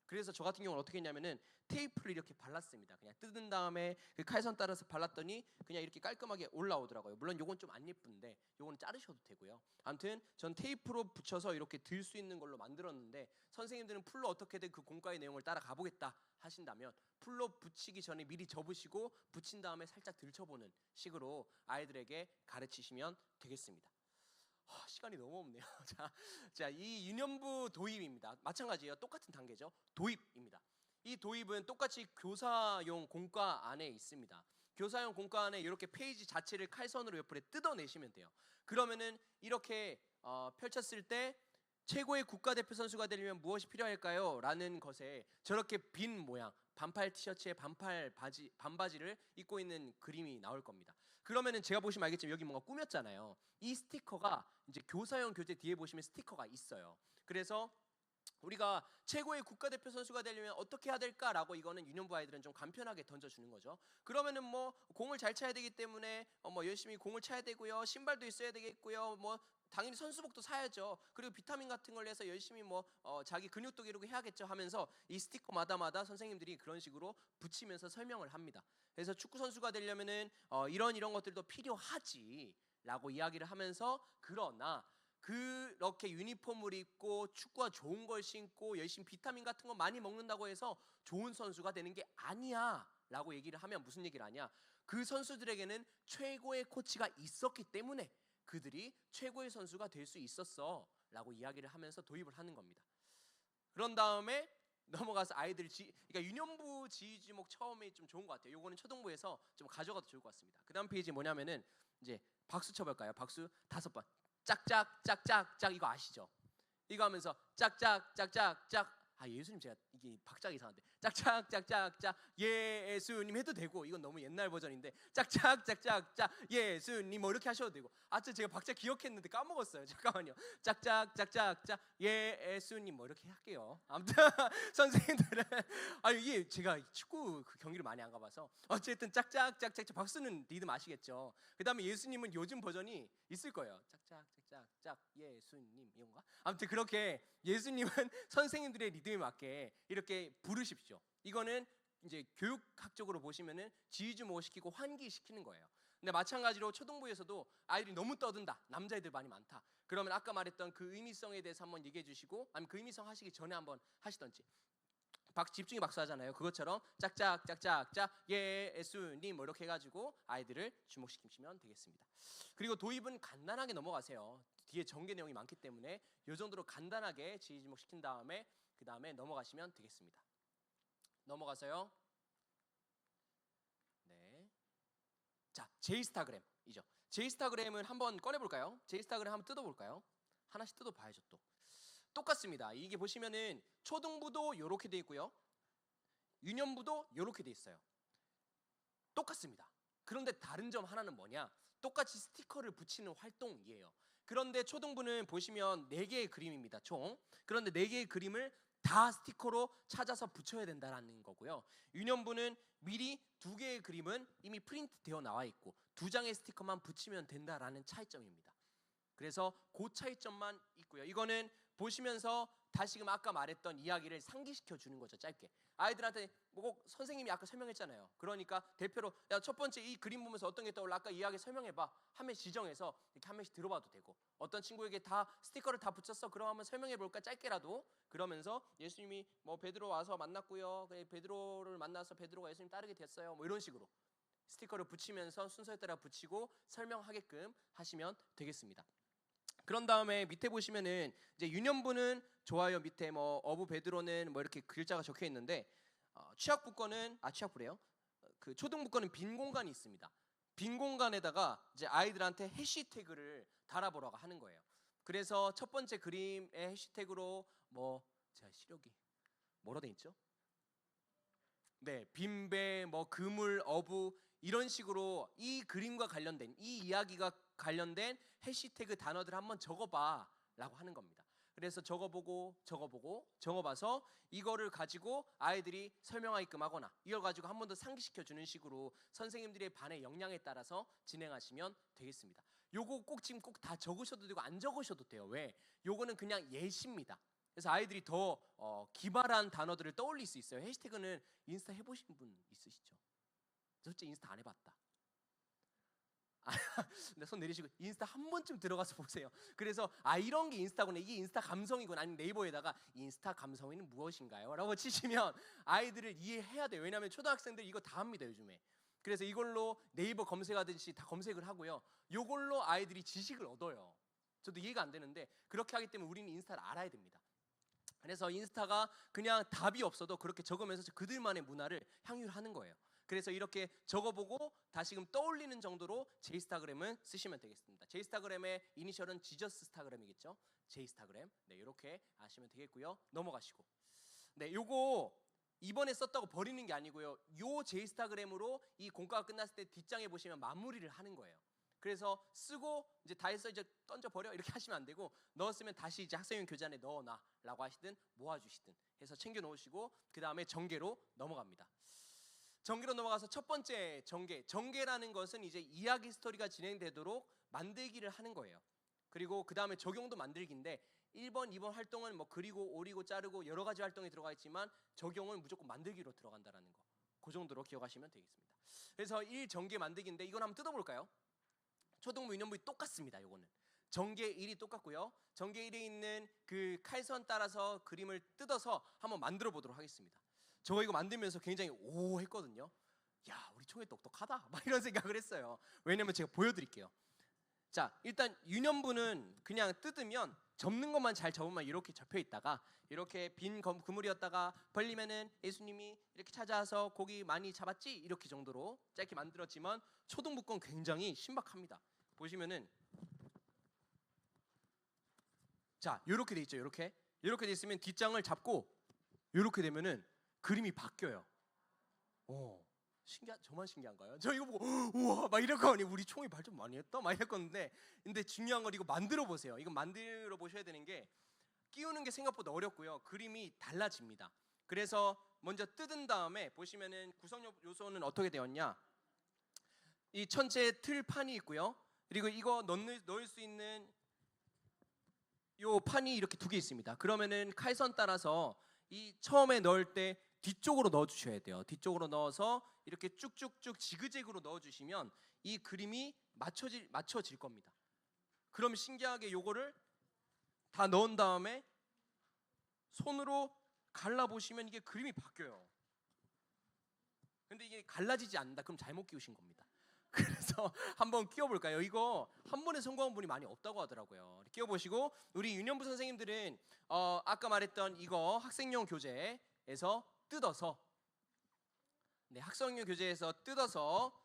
그래서 저 같은 경우는 어떻게 했냐면은 테이프를 이렇게 발랐습니다. 그냥 뜯은 다음에 그 칼선 따라서 발랐더니 그냥 이렇게 깔끔하게 올라오더라고요. 물론 요건 좀 안 예쁜데 요거는 자르셔도 되고요. 아무튼 전 테이프로 붙여서 이렇게 들 수 있는 걸로 만들었는데 선생님들은 풀로 어떻게든 그 공과의 내용을 따라가 보겠다 하신다면 풀로 붙이기 전에 미리 접으시고 붙인 다음에 살짝 들춰보는 식으로 아이들에게 가르치시면 되겠습니다. 시간이 너무 없네요. 자, 이 유년부 도입입니다. 마찬가지예요. 똑같은 단계죠. 도입입니다. 이 도입은 똑같이 교사용 공과 안에 있습니다. 교사용 공과 안에 이렇게 페이지 자체를 칼선으로 옆으로 뜯어내시면 돼요. 그러면은 이렇게 펼쳤을 때 최고의 국가대표 선수가 되려면 무엇이 필요할까요? 라는 것에 저렇게 빈 모양, 반팔 티셔츠에 반바지를 입고 있는 그림이 나올 겁니다. 그러면은 제가 보시면 알겠지만 여기 뭔가 꾸몄잖아요. 이 스티커가 이제 교사용 교재 뒤에 보시면 스티커가 있어요. 그래서 우리가 최고의 국가대표 선수가 되려면 어떻게 해야 될까라고 이거는 유년부 아이들은 좀 간편하게 던져주는 거죠. 그러면은 뭐 공을 잘 차야 되기 때문에 뭐 열심히 공을 차야 되고요. 신발도 있어야 되겠고요. 뭐 당연히 선수복도 사야죠. 그리고 비타민 같은 걸 내서 열심히 자기 근육도 기르고 해야겠죠 하면서 이 스티커마다 선생님들이 그런 식으로 붙이면서 설명을 합니다. 그래서 축구 선수가 되려면은 이런 것들도 필요하지라고 이야기를 하면서 그러나 그렇게 유니폼을 입고 축구화 좋은 걸 신고 열심히 비타민 같은 거 많이 먹는다고 해서 좋은 선수가 되는 게 아니야 라고 얘기를 하면 무슨 얘기를 하냐, 그 선수들에게는 최고의 코치가 있었기 때문에 그들이 최고의 선수가 될 수 있었어 라고 이야기를 하면서 도입을 하는 겁니다. 그런 다음에 넘어가서 아이들 그러니까 유년부 지휘 지목 처음에 좀 좋은 것 같아요. 요거는 초등부에서 좀 가져가도 좋을 것 같습니다. 그다음 페이지 뭐냐면은 이제 박수 쳐볼까요? 박수 5번. 짝짝 짝짝 이거 아시죠? 이거 하면서 짝짝 짝짝 예수님 제가 이게 박자가 이상한데 짝짝 짝짝 예수님 해도 되고 이건 너무 옛날 버전인데 짝짝 짝짝 예수님 뭐 이렇게 하셔도 되고 제가 박자 기억했는데 까먹었어요. 잠깐만요. 짝짝 짝짝 예수님 뭐 이렇게 할게요. 아무튼 선생님들은 이게 제가 축구 그 경기를 많이 안 가봐서 어쨌든 짝짝 짝짝 박수는 리듬 아시겠죠? 그 다음에 예수님은 요즘 버전이 있을 거예요. 짝짝 짝짝 예수님 이건가? 아무튼 그렇게 예수님은 선생님들의 리듬에 맞게 이렇게 부르십시오. 이거는 이제 교육학적으로 보시면은 지휘주목 시키고 환기시키는 거예요. 근데 마찬가지로 초등부에서도 아이들이 너무 떠든다, 남자애들 많이 많다, 그러면 아까 말했던 그 의미성에 대해서 한번 얘기해 주시고, 아니면 그 의미성 하시기 전에 한번 하시던지, 집중이 박수 하잖아요. 그것처럼 짝짝 예수님 뭐 이렇게 해가지고 아이들을 주목시키시면 되겠습니다. 그리고 도입은 간단하게 넘어가세요. 뒤에 전개 내용이 많기 때문에 이 정도로 간단하게 지휘 주목시킨 다음에 그 다음에 넘어가시면 되겠습니다. 넘어가서요. 네. 자, 제이스타그램이죠. 제이스타그램을 한번 꺼내볼까요? 제이스타그램 한번 뜯어볼까요? 하나씩 뜯어봐야죠. 또 똑같습니다. 이게 보시면은 초등부도 이렇게 돼 있고요, 유년부도 이렇게 돼 있어요. 똑같습니다. 그런데 다른 점 하나는 뭐냐? 똑같이 스티커를 붙이는 활동이에요. 그런데 초등부는 보시면 4개의 그림입니다, 총. 그런데 4개의 그림을 다 스티커로 찾아서 붙여야 된다는 거고요. 유년부는 미리 2개의 그림은 이미 프린트 되어 나와 있고 2장의 스티커만 붙이면 된다라는 차이점입니다. 그래서 그 차이점만 있고요. 이거는 보시면서 다시금 아까 말했던 이야기를 상기시켜 주는 거죠. 짧게 아이들한테 꼭 선생님이 아까 설명했잖아요. 그러니까 대표로 첫 번째 이 그림 보면서 어떤 게 떠올라, 아까 이야기 설명해봐 하면 지정해서 이렇게 한 명씩 들어봐도 되고, 어떤 친구에게 다 스티커를 다 붙였어 그럼 한번 설명해볼까, 짧게라도. 그러면서 예수님이 뭐 베드로 와서 만났고요, 베드로를 만나서 베드로가 예수님 따르게 됐어요, 뭐 이런 식으로 스티커를 붙이면서 순서에 따라 붙이고 설명하게끔 하시면 되겠습니다. 그런 다음에 밑에 보시면은 이제 유년부는 좋아요 밑에 뭐 어부 베드로는 뭐 이렇게 글자가 적혀 있는데, 취학부 거는 취학부래요. 그 초등부 거는 빈 공간이 있습니다. 빈 공간에다가 이제 아이들한테 해시태그를 달아보라고 하는 거예요. 그래서 첫 번째 그림의 해시태그로 뭐 제가 시력이 뭐로 돼 있죠? 네, 빈배, 뭐 그물, 어부 이런 식으로 이 그림과 관련된, 이 이야기가 관련된 해시태그 단어들 한번 적어봐 라고 하는 겁니다. 그래서 적어봐서 이거를 가지고 아이들이 설명하게끔 하거나 이걸 가지고 한 번 더 상기시켜 주는 식으로 선생님들의 반의 역량에 따라서 진행하시면 되겠습니다. 요거 꼭 지금 꼭 다 적으셔도 되고 안 적으셔도 돼요. 왜? 요거는 그냥 예시입니다. 그래서 아이들이 더 기발한 단어들을 떠올릴 수 있어요. 해시태그는 인스타 해보신 분 있으시죠? 솔직히 인스타 안 해봤다. 근데 손 내리시고 인스타 한 번쯤 들어가서 보세요. 그래서 이런 게 인스타구나, 이게 인스타 감성이구나, 아니면 네이버에다가 인스타 감성이는 무엇인가요? 라고 치시면 아이들을 이해해야 돼요. 왜냐하면 초등학생들 이거 다 합니다, 요즘에. 그래서 이걸로 네이버 검색하듯이 다 검색을 하고요, 이걸로 아이들이 지식을 얻어요. 저도 이해가 안 되는데 그렇게 하기 때문에 우리는 인스타를 알아야 됩니다. 그래서 인스타가 그냥 답이 없어도 그렇게 적으면서 그들만의 문화를 향유하는 거예요. 그래서 이렇게 적어보고 다시금 떠올리는 정도로 제이스타그램은 쓰시면 되겠습니다. 제이스타그램의 이니셜은 지저스스타그램이겠죠. 제이스타그램. 네, 이렇게 아시면 되겠고요. 넘어가시고. 네, 요거 이번에 썼다고 버리는 게 아니고요, 요 제이스타그램으로 이 공과가 끝났을 때 뒷장에 보시면 마무리를 하는 거예요. 그래서 쓰고 이제 다 해서 이제 던져버려 이렇게 하시면 안 되고, 넣었으면 다시 이제 학생용 교재안에 넣어놔라고 하시든 모아주시든 해서 챙겨 놓으시고, 그 다음에 전개로 넘어갑니다. 전개로 넘어가서 첫 번째 전개라는 것은 이제 이야기 스토리가 진행되도록 만들기를 하는 거예요. 그리고 그 다음에 적용도 만들기인데 1번, 2번 활동은 뭐 그리고 오리고 자르고 여러 가지 활동이 들어가 있지만 적용은 무조건 만들기로 들어간다는 거, 그 정도로 기억하시면 되겠습니다. 그래서 1전개 만들기인데 이건 한번 뜯어볼까요? 초등부 유년부 똑같습니다. 요거는 전개 1이 똑같고요, 전개 1에 있는 그 칼선 따라서 그림을 뜯어서 한번 만들어 보도록 하겠습니다. 저 이거 만들면서 굉장히 오 했거든요. 야, 우리 총회 똑똑하다 막 이런 생각을 했어요. 왜냐면 제가 보여드릴게요. 자, 일단 유년부는 그냥 뜯으면 접는 것만 잘 접으면 이렇게 접혀 있다가 이렇게 빈 그물이었다가 벌리면은 예수님이 이렇게 찾아와서 고기 많이 잡았지 이렇게 정도로 짧게 만들었지만 초등부 건 굉장히 신박합니다. 보시면은 자, 이렇게 돼 있죠. 이렇게 돼 있으면 뒷장을 잡고 이렇게 되면은 그림이 바뀌어요. 저만 신기한가요? 저 이거 보고 우와 막 이랬거든요. 우리 총이 발전 많이 했다 막 이랬건데, 근데 중요한 건 이거 만들어 보세요. 이거 만들어 보셔야 되는 게 끼우는 게 생각보다 어렵고요. 그림이 달라집니다. 그래서 먼저 뜯은 다음에 보시면은 구성 요소는 어떻게 되었냐? 이 천체 틀판이 있고요. 그리고 이거 넣을 수 있는 요 판이 이렇게 두 개 있습니다. 그러면은 칼선 따라서 이 처음에 넣을 때 뒤쪽으로 넣어 주셔야 돼요. 뒤쪽으로 넣어서 이렇게 쭉쭉쭉 지그재그로 넣어 주시면 이 그림이 맞춰질 겁니다. 그럼 신기하게 요거를 다 넣은 다음에 손으로 갈라 보시면 이게 그림이 바뀌어요. 근데 이게 갈라지지 않는다. 그럼 잘못 끼우신 겁니다. 그래서 한번 끼워볼까요? 이거 한 번에 성공한 분이 많이 없다고 하더라고요. 끼워보시고, 우리 유년부 선생님들은 아까 말했던 이거 학생용 교재에서 뜯어서 학생용 교재에서 뜯어서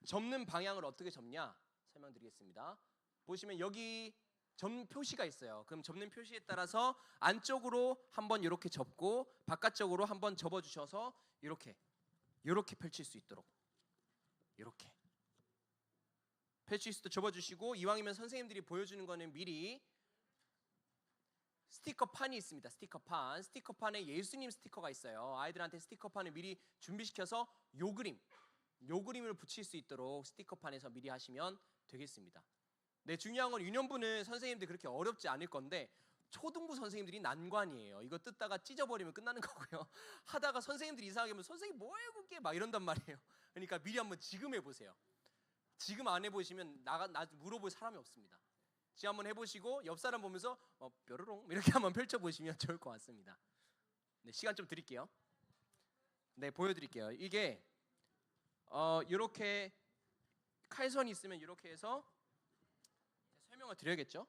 접는 방향을 어떻게 접냐 설명드리겠습니다. 보시면 여기 접는 표시가 있어요. 그럼 접는 표시에 따라서 안쪽으로 한번 이렇게 접고 바깥쪽으로 한번 접어주셔서 이렇게 펼칠 수 있도록 이렇게 펼칠 수 있도록 접어주시고, 이왕이면 선생님들이 보여주는 거는 미리 스티커판이 있습니다. 스티커판에 예수님 스티커가 있어요. 아이들한테 스티커판을 미리 준비시켜서 요 그림을 붙일 수 있도록 스티커판에서 미리 하시면 되겠습니다. 네, 중요한 건 유년부는 선생님들 그렇게 어렵지 않을 건데 초등부 선생님들이 난관이에요. 이거 뜯다가 찢어버리면 끝나는 거고요. 하다가 선생님들이 이상하게 하면 선생님 뭐예요 그게 막 이런단 말이에요. 그러니까 미리 한번 지금 해보세요. 지금 안 해보시면 나 물어볼 사람이 없습니다. 지금 한번 해보시고 옆 사람 보면서 뾰로롱 이렇게 한번 펼쳐보시면 좋을 것 같습니다. 네, 시간 좀 드릴게요. 네, 보여드릴게요. 이게 이렇게 칼선이 있으면 이렇게 해서 설명을 드려야겠죠.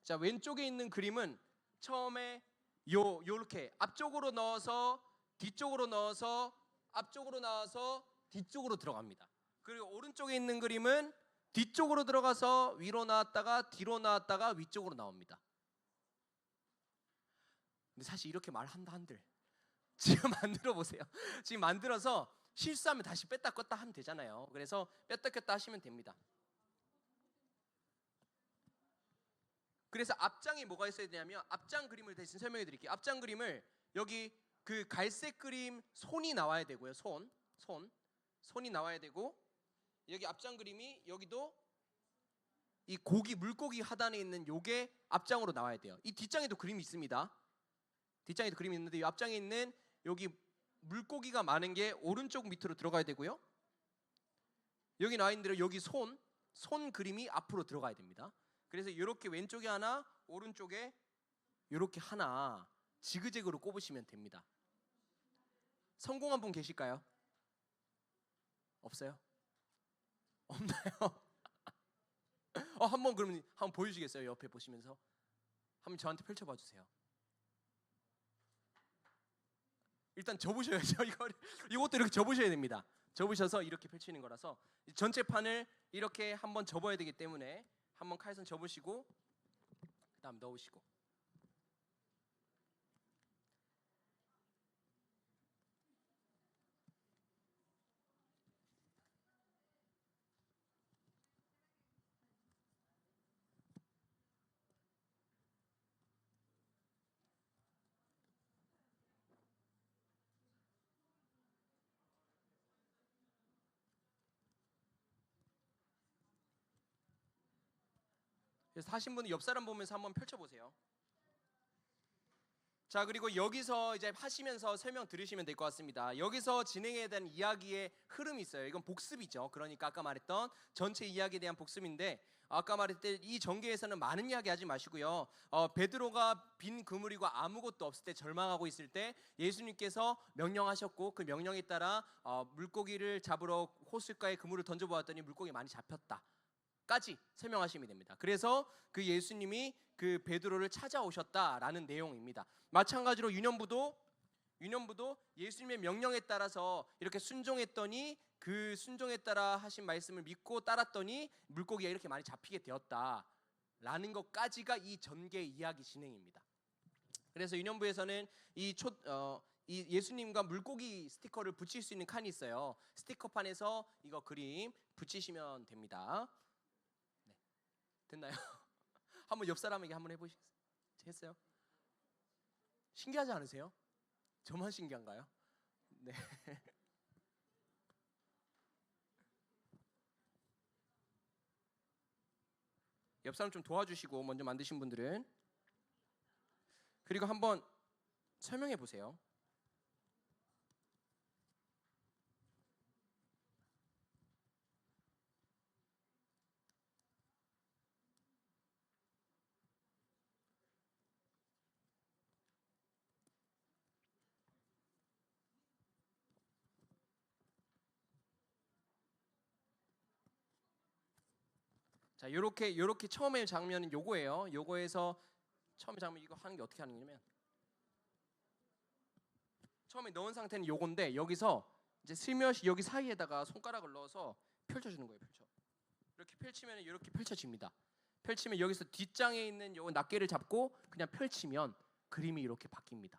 자, 왼쪽에 있는 그림은 처음에 요렇게 앞쪽으로 넣어서 뒤쪽으로 넣어서 앞쪽으로 나와서 뒤쪽으로 들어갑니다. 그리고 오른쪽에 있는 그림은 뒤쪽으로 들어가서 위로 나왔다가 뒤로 나왔다가 위쪽으로 나옵니다. 근데 사실 이렇게 말한다 한들 지금 만들어 보세요. 지금 만들어서 실수하면 다시 뺐다 껐다 하면 되잖아요. 그래서 뺐다 꼈다 하시면 됩니다. 그래서 앞장에 뭐가 있어야 되냐면, 앞장 그림을 대신 설명해 드릴게요. 앞장 그림을 여기 그 갈색 그림 손이 나와야 되고요. 손이 나와야 되고, 여기 앞장 그림이 여기도 이 물고기 하단에 있는 요게 앞장으로 나와야 돼요. 이 뒷장에도 그림이 있습니다. 뒷장에도 그림이 있는데 이 앞장에 있는 여기 물고기가 많은 게 오른쪽 밑으로 들어가야 되고요. 여기 나와 있는 대로 여기 손 그림이 앞으로 들어가야 됩니다. 그래서 이렇게 왼쪽에 하나, 오른쪽에 이렇게 하나 지그재그로 꼽으시면 됩니다. 성공한 분 계실까요? 없어요? 없나요? 한번 그러면 한번 보여주시겠어요? 옆에 보시면서 한번 저한테 펼쳐봐 주세요. 일단 접으셔야죠. 이것도 이렇게 접으셔야 됩니다. 접으셔서 이렇게 펼치는 거라서 전체 판을 이렇게 한번 접어야 되기 때문에 한번 칼선 접으시고 그다음 넣으시고. 그래서 하신 분은 옆 사람 보면서 한번 펼쳐보세요. 자, 그리고 여기서 이제 하시면서 설명 들으시면 될 것 같습니다. 여기서 진행에 대한 이야기의 흐름이 있어요. 이건 복습이죠. 그러니까 아까 말했던 전체 이야기에 대한 복습인데, 아까 말했을 때 이 전개에서는 많은 이야기 하지 마시고요. 베드로가 빈 그물이고 아무것도 없을 때 절망하고 있을 때 예수님께서 명령하셨고, 그 명령에 따라 물고기를 잡으러 호숫가에 그물을 던져보았더니 물고기 많이 잡혔다. 까지 설명하시면 됩니다. 그래서 그 예수님이 그 베드로를 찾아오셨다라는 내용입니다. 마찬가지로 유년부도 예수님의 명령에 따라서 이렇게 순종했더니 그 순종에 따라 하신 말씀을 믿고 따랐더니 물고기가 이렇게 많이 잡히게 되었다라는 것까지가 이 전개 이야기 진행입니다. 그래서 유년부에서는 이 예수님과 물고기 스티커를 붙일 수 있는 칸이 있어요. 스티커판에서 이거 그림 붙이시면 됩니다. 네. 됐나요? 한번 옆 사람에게 한번 해보시겠어요? 신기하지 않으세요? 저만 신기한가요? 네. 옆 사람 좀 도와주시고 먼저 만드신 분들은. 그리고 한번 설명해 보세요. 자, 요렇게 처음에 장면은 요거예요. 요거에서 처음에 장면 이거 하는 게 어떻게 하는 거냐면 처음에 넣은 상태는 요건데 여기서 이제 슬며시 여기 사이에다가 손가락을 넣어서 펼쳐주는 거예요. 이렇게 펼치면 이렇게 펼쳐집니다. 펼치면 여기서 뒷장에 있는 요 낱개를 잡고 그냥 펼치면 그림이 이렇게 바뀝니다.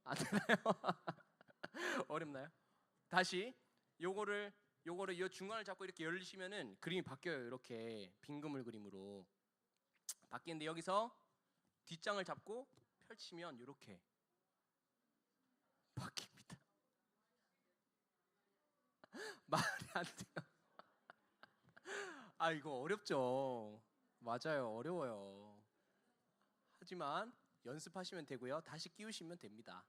안 되나요? 어렵나요? 다시 요거를 이 중간을 잡고 이렇게 열리시면은 그림이 바뀌어요. 이렇게 빈그물 그림으로 바뀌는데 여기서 뒷장을 잡고 펼치면 이렇게 바뀝니다. 말이 안 돼요. 아, 이거 어렵죠. 맞아요, 어려워요. 하지만 연습하시면 되고요. 다시 끼우시면 됩니다.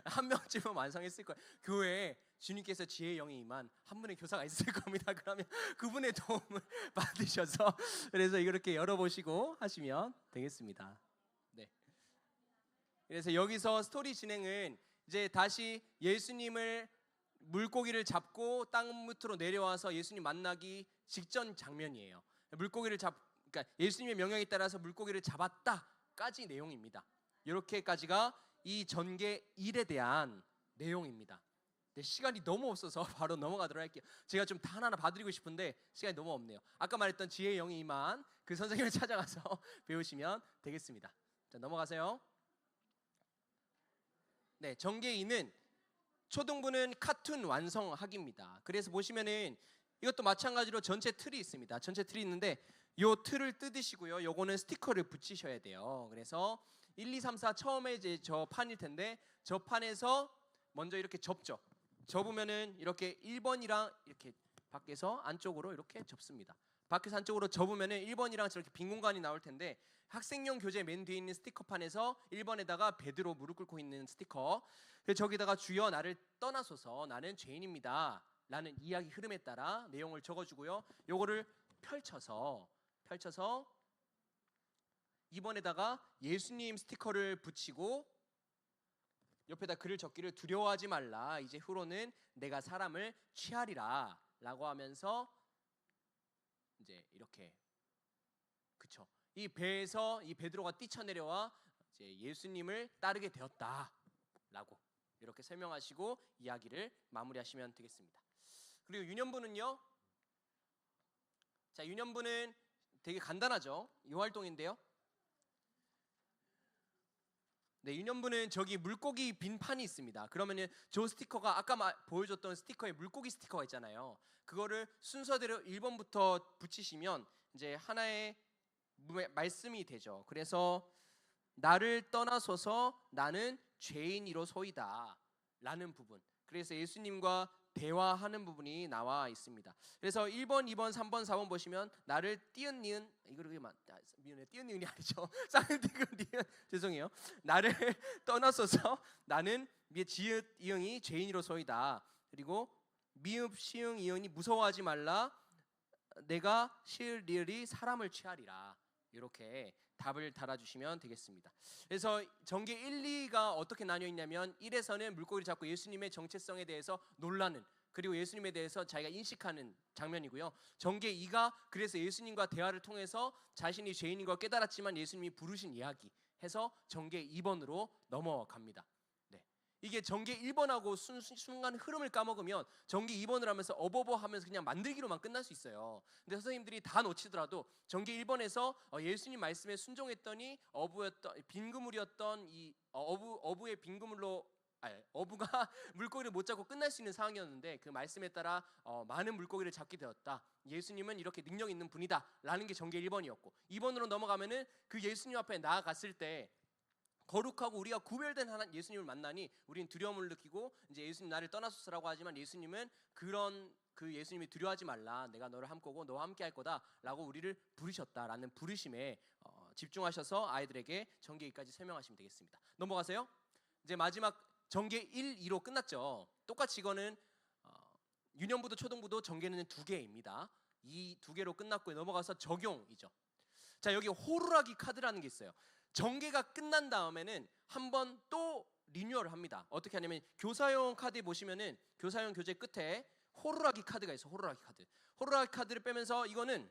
한 명쯤은 완성했을 거예요. 교회에 주님께서 지혜의 영이 임한 한 분의 교사가 있을 겁니다. 그러면 그분의 도움을 받으셔서 그래서 이렇게 열어보시고 하시면 되겠습니다. 네. 그래서 여기서 스토리 진행은 이제 다시 예수님을 물고기를 잡고 땅 밑으로 내려와서 예수님 만나기 직전 장면이에요. 그러니까 예수님의 명령에 따라서 물고기를 잡았다까지 내용입니다. 이렇게까지가 이 전개 1에 대한 내용입니다. 네, 시간이 너무 없어서 바로 넘어가도록 할게요. 제가 좀 다 하나하나 봐드리고 싶은데 시간이 너무 없네요. 아까 말했던 지혜의 영이 임한 그 선생님을 찾아가서 배우시면 되겠습니다. 자, 넘어가세요. 네, 전개 2는 초등부는 카툰 완성하기입니다. 그래서 보시면은 이것도 마찬가지로 전체 틀이 있습니다. 전체 틀이 있는데 요 틀을 뜯으시고요. 요거는 스티커를 붙이셔야 돼요. 그래서 1, 2, 3, 4 처음에 이제 저 판일 텐데 저 판에서 먼저 이렇게 접죠. 접으면은 이렇게 1번이랑 이렇게 밖에서 안쪽으로 이렇게 접습니다. 밖에서 안쪽으로 접으면은 1번이랑 저렇게 빈 공간이 나올 텐데 학생용 교재 맨 뒤에 있는 스티커판에서 1번에다가 베드로 무릎 꿇고 있는 스티커, 저기다가 주여 나를 떠나소서 나는 죄인입니다 라는 이야기 흐름에 따라 내용을 적어주고요. 요거를 펼쳐서 2번에다가 예수님 스티커를 붙이고 옆에다 글을 적기를 두려워하지 말라 이제 후로는 내가 사람을 취하리라 라고 하면서 이제 이렇게 그쵸, 이 배에서 이 베드로가 뛰쳐내려와 이제 예수님을 따르게 되었다라고 이렇게 설명하시고 이야기를 마무리하시면 되겠습니다. 그리고 유년부는요. 자, 유년부는 되게 간단하죠. 이 활동인데요. 네, 유년부는 저기 물고기 빈판이 있습니다. 그러면은 저 스티커가 아까 보여줬던 스티커에 물고기 스티커가 있잖아요. 그거를 순서대로 1번부터 붙이시면 이제 하나의 말씀이 되죠. 그래서 나를 떠나소서 나는 죄인이로소이다 라는 부분, 그래서 예수님과 대화하는 부분이 나와 있습니다. 그래서 1번, 2번, 3번, 4번 보시면 나를 띄은 니은 미안해, 띄은 니은이 아니죠. 쌍디귿 니은 죄송해요. 나를 떠나소서 나는 지읒 이응이 죄인이로소이다. 그리고 미읍 시응 이응이 무서워하지 말라 내가 시을 리을이 사람을 취하리라. 이렇게 답을 달아주시면 되겠습니다. 그래서 전개 1, 2가 어떻게 나뉘어 있냐면 1에서는 물고기를 잡고 예수님의 정체성에 대해서 놀라는 그리고 예수님에 대해서 자기가 인식하는 장면이고요. 전개 2가 그래서 예수님과 대화를 통해서 자신이 죄인인 걸 깨달았지만 예수님이 부르신 이야기 해서 전개 2번으로 넘어갑니다. 네. 이게 전개 1번하고 순간 흐름을 까먹으면 전개 2번을 하면서 어버버 하면서 그냥 만들기로만 끝날 수 있어요. 근데 선생님들이 다 놓치더라도 전개 1번에서 예수님 말씀에 순종했더니 빈그물이었던 이 어부의 빈그물로 어부가 물고기를 못 잡고 끝날 수 있는 상황이었는데 그 말씀에 따라 많은 물고기를 잡게 되었다. 예수님은 이렇게 능력 있는 분이다 라는 게 전개 1번이었고 2번으로 넘어가면은 그 예수님 앞에 나아갔을 때 거룩하고 우리가 구별된 하나님 예수님을 만나니 우리는 두려움을 느끼고 이제 예수님 나를 떠나소서라고 하지만 예수님은 그 예수님이 두려워하지 말라, 내가 너를 함께고 너와 함께 할 거다라고 우리를 부르셨다라는 부르심에 집중하셔서 아이들에게 전개 2까지 설명하시면 되겠습니다. 넘어가세요. 이제 마지막 전개 1, 2로 끝났죠. 똑같이 이거는 유년부도 초등부도 전개는 2개입니다. 이 2개로 끝났고요. 넘어가서 적용이죠. 자, 여기 호루라기 카드라는 게 있어요. 전개가 끝난 다음에는 한번 또 리뉴얼을 합니다. 어떻게 하냐면 교사용 카드에 보시면은 교사용 교재 끝에 호루라기 카드가 있어요. 호루라기 카드. 호루라기 카드를 빼면서 이거는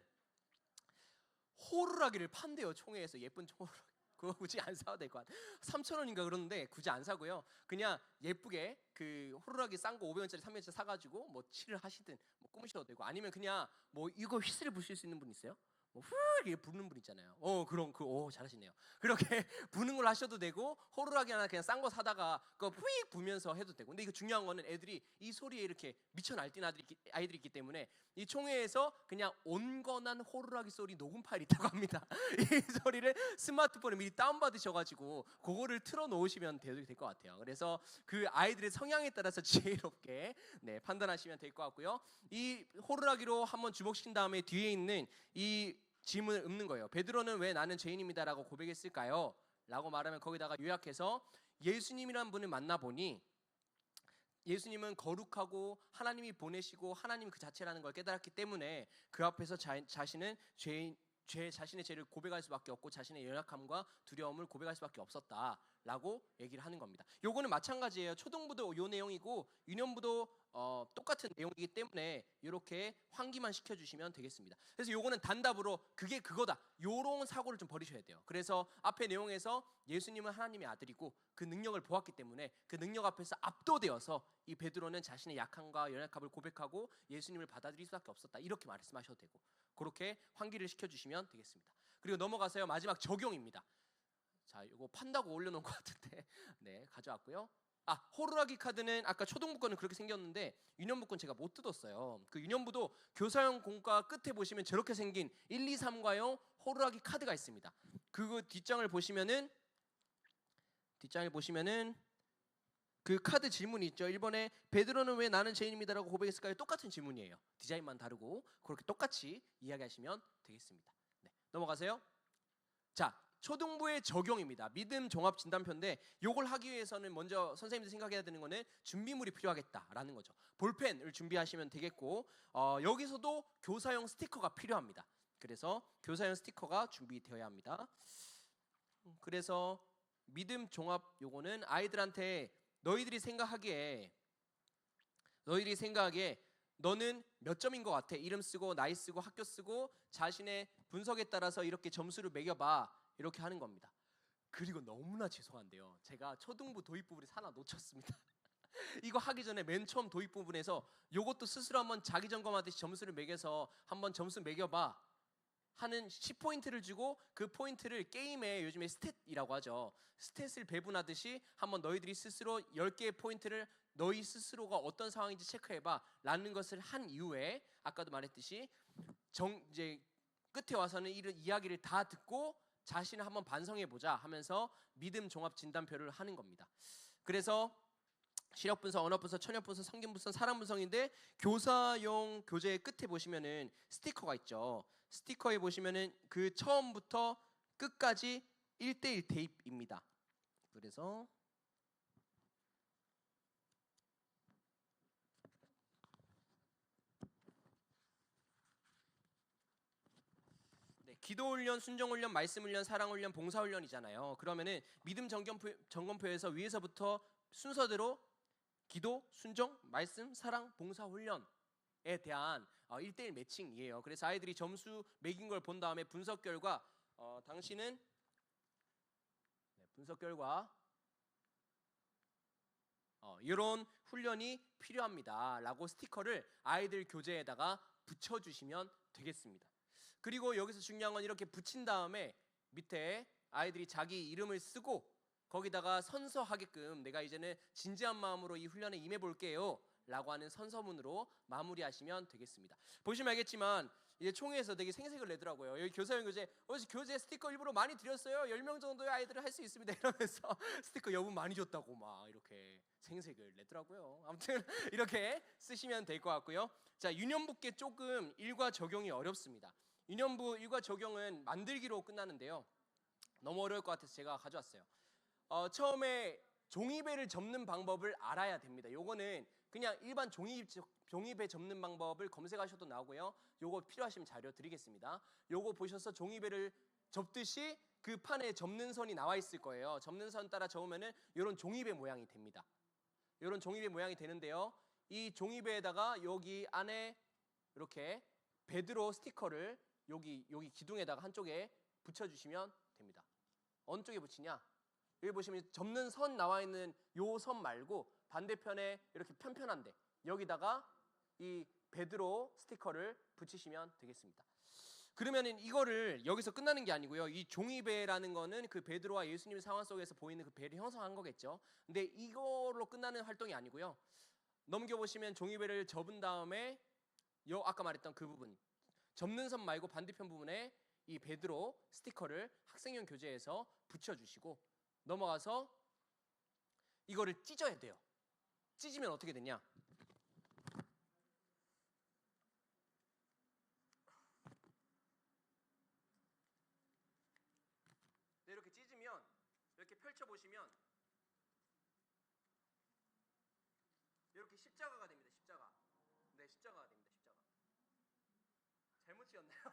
호루라기를 판대요. 총회에서 예쁜 호루라기. 그거 굳이 안 사도 될 것 같아요. 3,000원인가 그러는데 굳이 안 사고요. 그냥 예쁘게 그 호루라기 싼 거 500원짜리 300원짜리 사가지고 뭐 칠을 하시든 뭐 꾸미셔도 되고 아니면 그냥 뭐 이거 휘슬을 부실 수 있는 분 있어요? 뭐 이렇게 부는 분 있잖아요. 그럼 잘하시네요. 그렇게 부는 걸 하셔도 되고 호루라기 하나 그냥 싼 거 사다가 그거 휙 부면서 해도 되고. 근데 이거 중요한 거는 애들이 이 소리에 이렇게 미쳐 날뛰는 아이들이 있기 때문에 이 총회에서 그냥 온건한 호루라기 소리 녹음 파일이 있다고 합니다. 이 소리를 스마트폰에 미리 다운 받으셔가지고 그거를 틀어 놓으시면 될 것 같아요. 그래서 그 아이들의 성향에 따라서 지혜롭게 판단하시면 될 것 같고요. 이 호루라기로 한번 주목시킨 다음에 뒤에 있는 이 질문을 읊는 거예요. 베드로는 왜 나는 죄인입니다라고 고백했을까요? 라고 말하면 거기다가 요약해서 예수님이란 분을 만나보니 예수님은 거룩하고 하나님이 보내시고 하나님 그 자체라는 걸 깨달았기 때문에 그 앞에서 자신은 자신의 죄를 고백할 수밖에 없고 자신의 연약함과 두려움을 고백할 수밖에 없었다라고 얘기를 하는 겁니다. 요거는 마찬가지예요. 초등부도 요 내용이고 유년부도 똑같은 내용이기 때문에 이렇게 환기만 시켜주시면 되겠습니다. 그래서 요거는 단답으로 그게 그거다 요런 사고를 좀 버리셔야 돼요. 그래서 앞에 내용에서 예수님은 하나님의 아들이고 그 능력을 보았기 때문에 그 능력 앞에서 압도되어서 이 베드로는 자신의 약함과 연약함을 고백하고 예수님을 받아들일 수밖에 없었다 이렇게 말씀하셔도 되고 그렇게 환기를 시켜주시면 되겠습니다. 그리고 넘어가서요. 마지막 적용입니다. 자, 이거 판다고 올려놓은 것 같은데 가져왔고요. 호루라기 카드는 아까 초등부 거는 그렇게 생겼는데 유년부 건 제가 못 뜯었어요. 그 유년부도 교사용 공과 끝에 보시면 저렇게 생긴 1, 2, 3과용 호루라기 카드가 있습니다. 그 뒷장을 보시면은 그 카드 질문이 있죠. 1번에 베드로는 왜 나는 죄인입니다라고 고백했을까요? 똑같은 질문이에요. 디자인만 다르고 그렇게 똑같이 이야기하시면 되겠습니다. 넘어가세요. 자, 초등부의 적용입니다. 믿음 종합 진단표인데 이걸 하기 위해서는 먼저 선생님들 생각해야 되는 거는 준비물이 필요하겠다라는 거죠. 볼펜을 준비하시면 되겠고 여기서도 교사용 스티커가 필요합니다. 그래서 교사용 스티커가 준비되어야 합니다. 그래서 믿음 종합 요거는 아이들한테 너희들이 생각하기에 너는 몇 점인 것 같아? 이름 쓰고 나이 쓰고 학교 쓰고 자신의 분석에 따라서 이렇게 점수를 매겨봐 이렇게 하는 겁니다. 그리고 너무나 죄송한데요. 제가 초등부 도입 부분에 하나 놓쳤습니다. 이거 하기 전에 맨 처음 도입 부분에서 요것도 스스로 한번 자기 점검하듯이 점수를 매겨서 한번 점수 매겨봐 하는 10포인트를 주고 그 포인트를 게임에 요즘에 스탯이라고 하죠. 스탯을 배분하듯이 한번 너희들이 스스로 10개의 포인트를 너희 스스로가 어떤 상황인지 체크해봐 라는 것을 한 이후에 아까도 말했듯이 이제 끝에 와서는 이런 이야기를 다 듣고 자신을 한번 반성해보자 하면서 믿음 종합 진단표를 하는 겁니다. 그래서 시력 분석, 언어 분석, 천연 분석, 성경 분석, 사람 분석인데 교사용 교재 끝에 보시면은 스티커가 있죠. 스티커에 보시면은 그 처음부터 끝까지 1:1 대입입니다. 그래서 기도 훈련, 순종 훈련, 말씀 훈련, 사랑 훈련, 봉사 훈련이잖아요. 그러면은 믿음 점검표에서 위에서부터 순서대로 기도, 순종, 말씀, 사랑, 봉사, 훈련에 대한 1대1 매칭이에요. 그래서 아이들이 점수 매긴 걸 본 다음에 분석 결과 당신은 분석 결과 이런 훈련이 필요합니다 라고 스티커를 아이들 교재에다가 붙여주시면 되겠습니다. 그리고 여기서 중요한 건 이렇게 붙인 다음에 밑에 아이들이 자기 이름을 쓰고 거기다가 선서하게끔 내가 이제는 진지한 마음으로 이 훈련에 임해 볼게요 라고 하는 선서문으로 마무리하시면 되겠습니다. 보시면 알겠지만 이제 총회에서 되게 생색을 내더라고요. 여기 교사형 교재 교재 스티커 일부러 많이 드렸어요. 10명 정도의 아이들은 할 수 있습니다 이러면서 스티커 여분 많이 줬다고 막 이렇게 생색을 내더라고요. 아무튼 이렇게 쓰시면 될 것 같고요. 자, 유년부께 조금 일과 적용이 어렵습니다. 유년부 일과 적용은 만들기로 끝나는데요. 너무 어려울 것 같아서 제가 가져왔어요. 처음에 종이배를 접는 방법을 알아야 됩니다. 요거는 그냥 일반 종이배 접는 방법을 검색하셔도 나오고요. 요거 필요하시면 자료 드리겠습니다. 요거 보셔서 종이배를 접듯이 그 판에 접는 선이 나와 있을 거예요. 접는 선 따라 접으면은 요런 종이배 모양이 됩니다. 요런 종이배 모양이 되는데요. 이 종이배에다가 여기 안에 이렇게 베드로 스티커를 여기 기둥에다가 한쪽에 붙여주시면 됩니다. 어느 쪽에 붙이냐? 여기 보시면 접는 선 나와 있는 요 선 말고 반대편에 이렇게 편편한데 여기다가 이 베드로 스티커를 붙이시면 되겠습니다. 그러면은 이거를 여기서 끝나는 게 아니고요. 이 종이배라는 거는 그 베드로와 예수님 상황 속에서 보이는 그 배를 형성한 거겠죠. 근데 이걸로 끝나는 활동이 아니고요. 넘겨보시면 종이배를 접은 다음에 아까 말했던 그 부분 접는 선 말고 반대편 부분에 이 베드로 스티커를 학생용 교재에서 붙여주시고 넘어가서 이거를 찢어야 돼요. 찢으면 어떻게 되냐? 네, 이렇게 찢으면 이렇게 펼쳐보시면 이렇게 십자가가 됩니다. 십자가. 네, 십자가가 됩니다. 십자가. 잘못 찢었나요?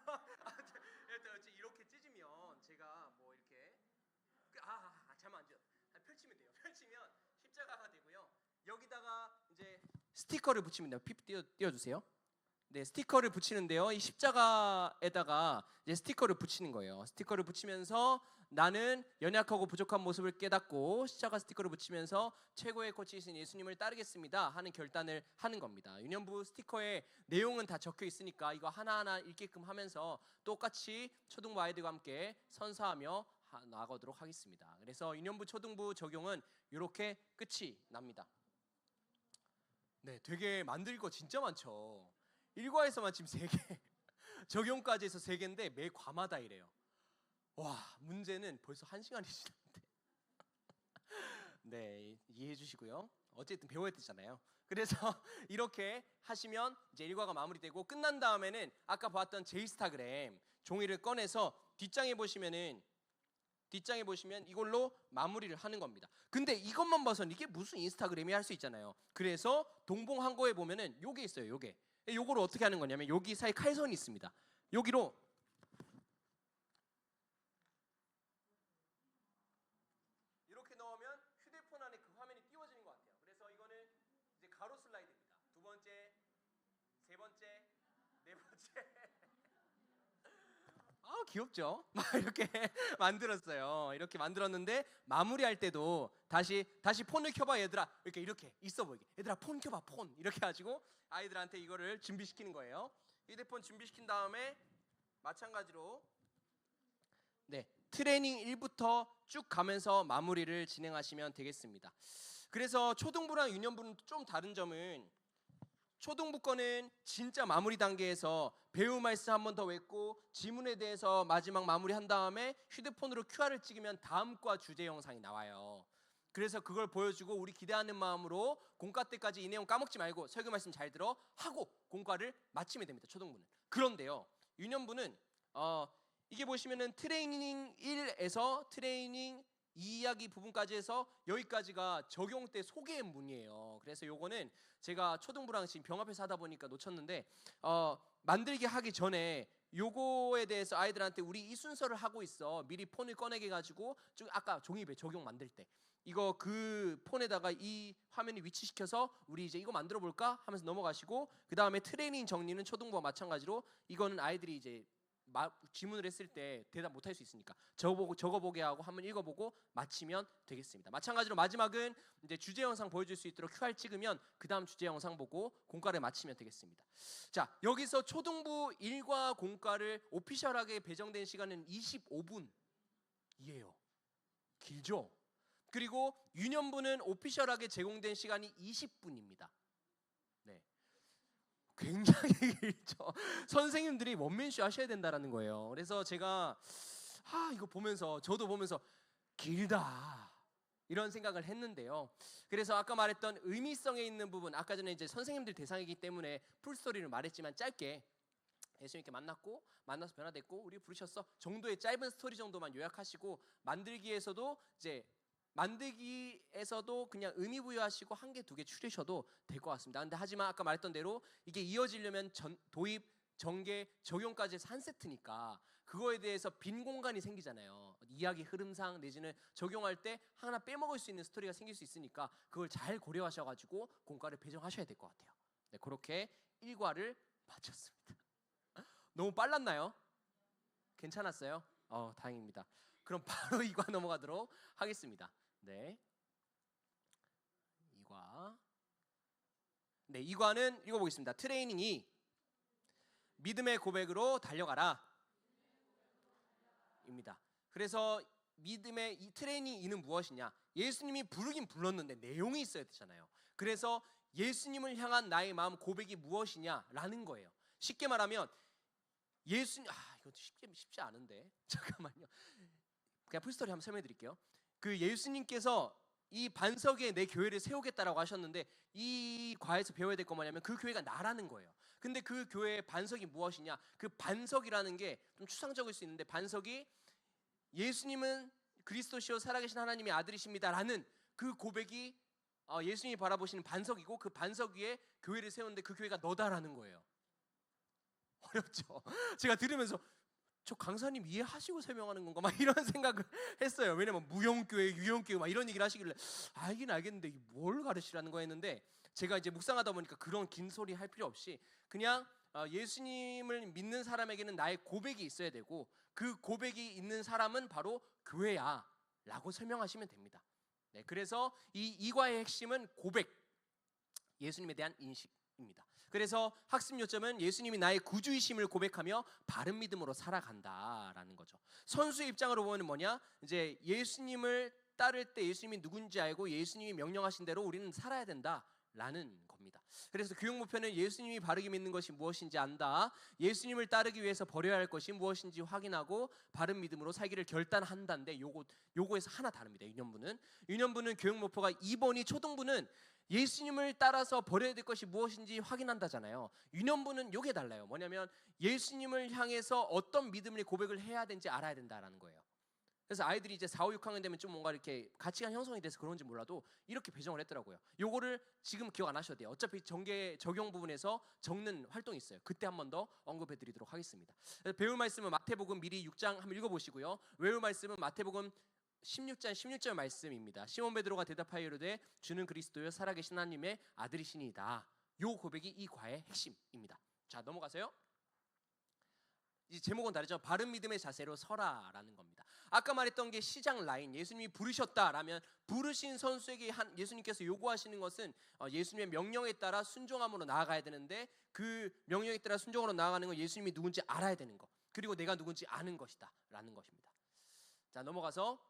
이렇게 찢으면 제가 뭐 이렇게 잘못 안 찢었. 펼치면 돼요. 펼치면 십자가가 되고요. 여기다가 이제 스티커를 붙이면 돼요. 피 띄워주세요. 네, 스티커를 붙이는데요. 이 십자가에다가 이제 스티커를 붙이는 거예요. 스티커를 붙이면서 나는 연약하고 부족한 모습을 깨닫고 십자가 스티커를 붙이면서 최고의 코치이신 예수님을 따르겠습니다 하는 결단을 하는 겁니다. 유년부 스티커에 내용은 다 적혀 있으니까 이거 하나하나 읽게끔 하면서 똑같이 초등부 아이들과 함께 선사하며 나가도록 하겠습니다. 그래서 유년부 초등부 적용은 이렇게 끝이 납니다. 네, 되게 만들 거 진짜 많죠. 일과에서만 지금 3개 적용까지 해서 3개인데 매 과마다 이래요. 와, 문제는 벌써 1시간이 지났는데 네, 이해해 주시고요. 어쨌든 배워야 되잖아요. 그래서 이렇게 하시면 이제 일과가 마무리되고 끝난 다음에는 아까 봤던 제이스타그램 종이를 꺼내서 뒷장에 보시면 이걸로 마무리를 하는 겁니다. 근데 이것만 봐서는 이게 무슨 인스타그램이 할 수 있잖아요. 그래서 동봉한거에 보면은 요게 있어요. 요거를 어떻게 하는 거냐면 여기 사이 칼선이 있습니다. 여기로 이렇게 넣으면 휴대폰 안에 그 화면이 띄워지는 것 같아요. 그래서 이거는 이제 가로 슬라이드입니다. 2번째, 3번째, 4번째. 귀엽죠? 막 이렇게 만들었어요. 이렇게 만들었는데 마무리할 때도 다시 폰을 켜봐 얘들아. 이렇게 있어 보이게. 얘들아 폰 켜봐 폰. 이렇게 가지고 아이들한테 이거를 준비시키는 거예요. 휴대폰 준비시킨 다음에 마찬가지로 네, 트레이닝 1부터 쭉 가면서 마무리를 진행하시면 되겠습니다. 그래서 초등부랑 유년부는 좀 다른 점은 초등부 거는 진짜 마무리 단계에서 배움 말씀 한 번 더 외고 지문에 대해서 마지막 마무리한 다음에 휴대폰으로 QR을 찍으면 다음 과 주제 영상이 나와요. 그래서 그걸 보여주고 우리 기대하는 마음으로 공과 때까지 이 내용 까먹지 말고 설교 말씀 잘 들어 하고 공과를 마치면 됩니다. 초등부는. 그런데요, 유년부는 이게 보시면은 트레이닝 1에서 트레이닝 2 이야기 부분까지 해서 여기까지가 적용 때 소개문이에요. 그래서 요거는 제가 초등부랑 지금 병합해서 하다 보니까 놓쳤는데 만들기 하기 전에 요거에 대해서 아이들한테 우리 이 순서를 하고 있어 미리 폰을 꺼내게 가지고 아까 종이배 적용 만들 때 이거 그 폰에다가 이 화면에 위치시켜서 우리 이제 이거 만들어 볼까 하면서 넘어가시고, 그 다음에 트레이닝 정리는 초등부와 마찬가지로 이거는 아이들이 이제 지문을 했을 때 대답 못할 수 있으니까 적어보게 하고 한번 읽어보고 마치면 되겠습니다. 마찬가지로 마지막은 이제 주제 영상 보여줄 수 있도록 QR 찍으면 그 다음 주제 영상 보고 공과를 마치면 되겠습니다. 자, 여기서 초등부 1과 공과를 오피셜하게 배정된 시간은 25분이에요. 길죠? 그리고 유년부는 오피셜하게 제공된 시간이 20분입니다. 네, 굉장히 길죠. 선생님들이 원맨쇼 하셔야 된다는 거예요. 그래서 제가 이거 보면서, 저도 보면서 길다 이런 생각을 했는데요. 그래서 아까 말했던 의미성에 있는 부분, 아까 전에 이제 선생님들 대상이기 때문에 풀스토리를 말했지만 짧게 예수님께 만나서 변화됐고 우리 부르셨어 정도의 짧은 스토리 정도만 요약하시고, 만들기에서도 그냥 의미 부여하시고 한 개, 두 개 추리셔도 될 것 같습니다. 근데 하지만 아까 말했던 대로 이게 이어지려면 도입, 전개, 적용까지 해서 한 세트니까 그거에 대해서 빈 공간이 생기잖아요. 이야기 흐름상 내지는 적용할 때 하나 빼먹을 수 있는 스토리가 생길 수 있으니까 그걸 잘 고려하셔가지고 공과를 배정하셔야 될 것 같아요. 네, 그렇게 1과를 마쳤습니다. 너무 빨랐나요? 괜찮았어요? 다행입니다. 그럼 바로 2과 넘어가도록 하겠습니다. 네, 2과. 네, 2과는 읽어보겠습니다. 트레이닝이 믿음의 고백으로 달려가라 입니다. 그래서 믿음의 이 트레이닝 이는 무엇이냐? 예수님이 부르긴 불렀는데 내용이 있어야 되잖아요. 그래서 예수님을 향한 나의 마음 고백이 무엇이냐라는 거예요. 쉽게 말하면 이것도 쉽지 않은데 잠깐만요. 그냥 풀스토리 한번 설명해 드릴게요. 그 예수님께서 이 반석에 내 교회를 세우겠다라고 하셨는데 이 과에서 배워야 될 건 뭐냐면 그 교회가 나라는 거예요. 근데 그 교회의 반석이 무엇이냐? 그 반석이라는 게 좀 추상적일 수 있는데, 반석이 예수님은 그리스도시요 살아계신 하나님의 아들이십니다라는 그 고백이 예수님이 바라보시는 반석이고, 그 반석 위에 교회를 세우는데 그 교회가 너다라는 거예요. 어렵죠? 제가 들으면서 저 강사님 이해하시고 설명하는 건가 막 이런 생각을 했어요. 왜냐면 무용교회, 유용교회 막 이런 얘기를 하시길래 알긴 알겠는데 뭘 가르치라는 거였는데, 제가 이제 묵상하다 보니까 그런 긴 소리 할 필요 없이 그냥 예수님을 믿는 사람에게는 나의 고백이 있어야 되고 그 고백이 있는 사람은 바로 교회야 라고 설명하시면 됩니다. 네, 그래서 이 이과의 핵심은 고백, 예수님에 대한 인식입니다. 그래서 학습 요점은 예수님이 나의 구주이심을 고백하며 바른 믿음으로 살아간다라는 거죠. 선수의 입장으로 보면 뭐냐? 이제 예수님을 따를 때 예수님이 누군지 알고 예수님이 명령하신 대로 우리는 살아야 된다라는 겁니다. 그래서 교육 목표는 예수님이 바르게 믿는 것이 무엇인지 안다, 예수님을 따르기 위해서 버려야 할 것이 무엇인지 확인하고 바른 믿음으로 살기를 결단한다인데, 요거에서 하나 다릅니다. 유년부는 교육 목표가 2번이, 초등부는 예수님을 따라서 버려야 될 것이 무엇인지 확인한다잖아요. 유년부는 요게 달라요. 뭐냐면 예수님을 향해서 어떤 믿음을 고백을 해야 되는지 알아야 된다라는 거예요. 그래서 아이들이 이제 4, 5, 6학년 되면 좀 뭔가 이렇게 가치관 형성이 돼서 그런지 몰라도 이렇게 배정을 했더라고요. 요거를 지금 기억 안 하셔도 돼요. 어차피 적용 부분에서 적는 활동이 있어요. 그때 한 번 더 언급해 드리도록 하겠습니다. 배울 말씀은 마태복음 미리 6장 한번 읽어보시고요. 외울 말씀은 마태복음 16장 16절 말씀입니다. 시몬 베드로가 대답하여 이르되 주는 그리스도요 살아계신 하나님의 아들이시니이다. 요 고백이 이 과의 핵심입니다. 자, 넘어가세요. 이 제목은 다르죠. 바른 믿음의 자세로 서라라는 겁니다. 아까 말했던 게 시작 라인, 예수님이 부르셨다라면 부르신 선수에게 예수님께서 요구하시는 것은 예수님의 명령에 따라 순종함으로 나아가야 되는데, 그 명령에 따라 순종으로 나아가는 건 예수님이 누군지 알아야 되는 것, 그리고 내가 누군지 아는 것이다 라는 것입니다. 자, 넘어가서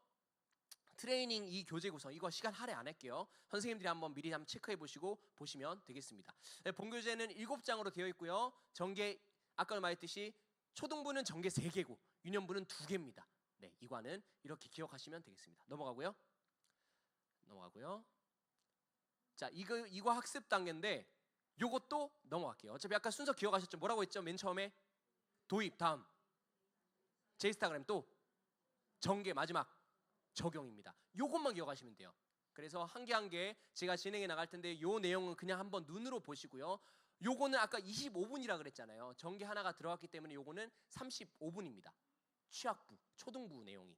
트레이닝 이 교재 구성, 이거 시간 할애 안 할게요. 선생님들이 한번 미리 한번 체크해 보시고 보시면 되겠습니다. 본교재는 7장으로 되어 있고요. 전개 아까 말했듯이 초등부는 전개 3개고 유년부는 2개입니다. 네, 이과는 이렇게 기억하시면 되겠습니다. 넘어가고요. 자, 이거 학습 단계인데 요것도 넘어갈게요. 어차피 아까 순서 기억하셨죠? 뭐라고 했죠? 맨 처음에 도입, 다음 제이스타그램, 또 전개, 마지막 적용입니다. 요것만 기억하시면 돼요. 그래서 한 개 한 개 제가 진행해 나갈 텐데 요 내용은 그냥 한번 눈으로 보시고요. 요거는 아까 25분이라 그랬잖아요. 전개 하나가 들어갔기 때문에 요거는 35분입니다. 취학부, 초등부 내용이.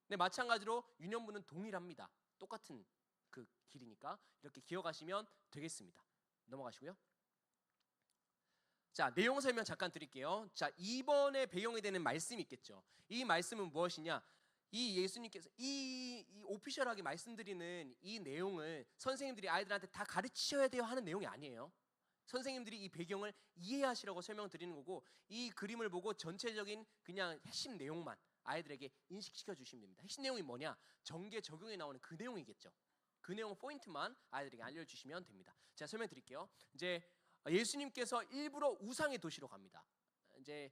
네, 마찬가지로 유년부는 동일합니다. 똑같은 그 길이니까 이렇게 기억하시면 되겠습니다. 넘어가시고요. 자, 내용 설명 잠깐 드릴게요. 자, 이번에 배경이 되는 말씀이 있겠죠. 이 말씀은 무엇이냐? 이 예수님께서 이 오피셜하게 말씀드리는 이 내용을 선생님들이 아이들한테 다 가르치셔야 돼요 하는 내용이 아니에요. 선생님들이 이 배경을 이해하시라고 설명드리는 거고, 이 그림을 보고 전체적인 그냥 핵심 내용만 아이들에게 인식시켜 주시면 됩니다. 핵심 내용이 뭐냐? 정계 적용에 나오는 그 내용이겠죠. 그 내용 포인트만 아이들에게 알려주시면 됩니다. 제가 설명드릴게요. 이제 예수님께서 일부러 우상의 도시로 갑니다. 이제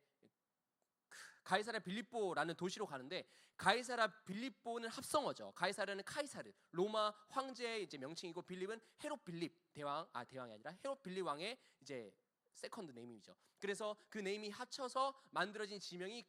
가이사랴 빌립보라는 도시로 가는데, 가이사랴 빌립보는 합성어죠. 가이사랴는 카이사르, 로마 황제의 이제 명칭이고, 빌립은 헤롯 빌립 대왕이 아니라 헤롯 빌립 왕의 이제 세컨드 네임이죠. 그래서 그 네임이 합쳐서 만들어진 지명이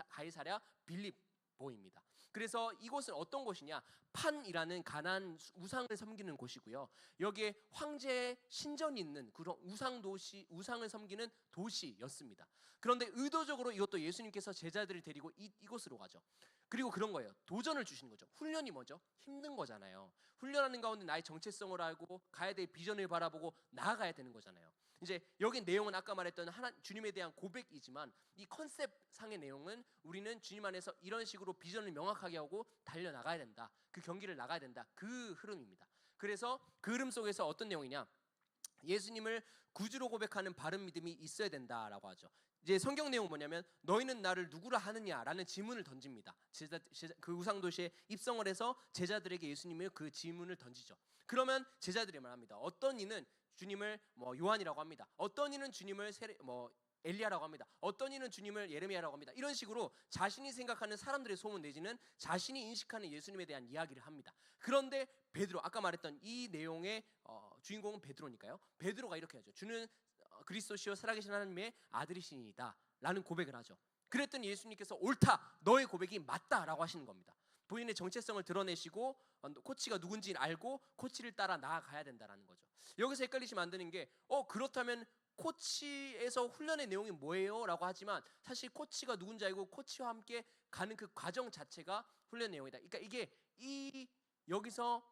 가이사랴 빌립보입니다. 그래서 이곳은 어떤 곳이냐? 판이라는 가나안 우상을 섬기는 곳이고요. 여기에 황제의 신전이 있는 그런 우상을 섬기는 도시였습니다. 그런데 의도적으로 이것도 예수님께서 제자들을 데리고 이곳으로 가죠. 그리고 그런 거예요. 도전을 주시는 거죠. 훈련이 뭐죠? 힘든 거잖아요. 훈련하는 가운데 나의 정체성을 알고 가야 될 비전을 바라보고 나아가야 되는 거잖아요. 이제 여기 내용은 아까 말했던 주님에 대한 고백이지만, 이 컨셉상의 내용은 우리는 주님 안에서 이런 식으로 비전을 명확하게 하고 달려나가야 된다, 그 경기를 나가야 된다, 그 흐름입니다. 그래서 그 흐름 속에서 어떤 내용이냐? 예수님을 구주로 고백하는 바른 믿음이 있어야 된다라고 하죠. 이제 성경 내용은 뭐냐면, 너희는 나를 누구라 하느냐라는 질문을 던집니다. 그 우상도시에 입성을 해서 제자들에게 예수님의 그 질문을 던지죠. 그러면 제자들이 말합니다. 어떤 이는 주님을 요한이라고 합니다. 어떤 이는 주님을 엘리야라고 합니다. 어떤 이는 주님을 예레미야라고 합니다. 이런 식으로 자신이 생각하는 사람들의 소문 내지는 자신이 인식하는 예수님에 대한 이야기를 합니다. 그런데 베드로, 아까 말했던 이 내용의 주인공은 베드로니까요. 베드로가 이렇게 하죠. 주는 그리스도시요 살아계신 하나님의 아들이시니다 라는 고백을 하죠. 그랬더니 예수님께서 옳다, 너의 고백이 맞다라고 하시는 겁니다. 본인의 정체성을 드러내시고 코치가 누군지 알고 코치를 따라 나아가야 된다라는 거죠. 여기서 헷갈리시면 안 되는 게, 그렇다면 코치에서 훈련의 내용이 뭐예요? 라고 하지만, 사실 코치가 누군지 알고 코치와 함께 가는 그 과정 자체가 훈련 내용이다. 그러니까 이게 여기서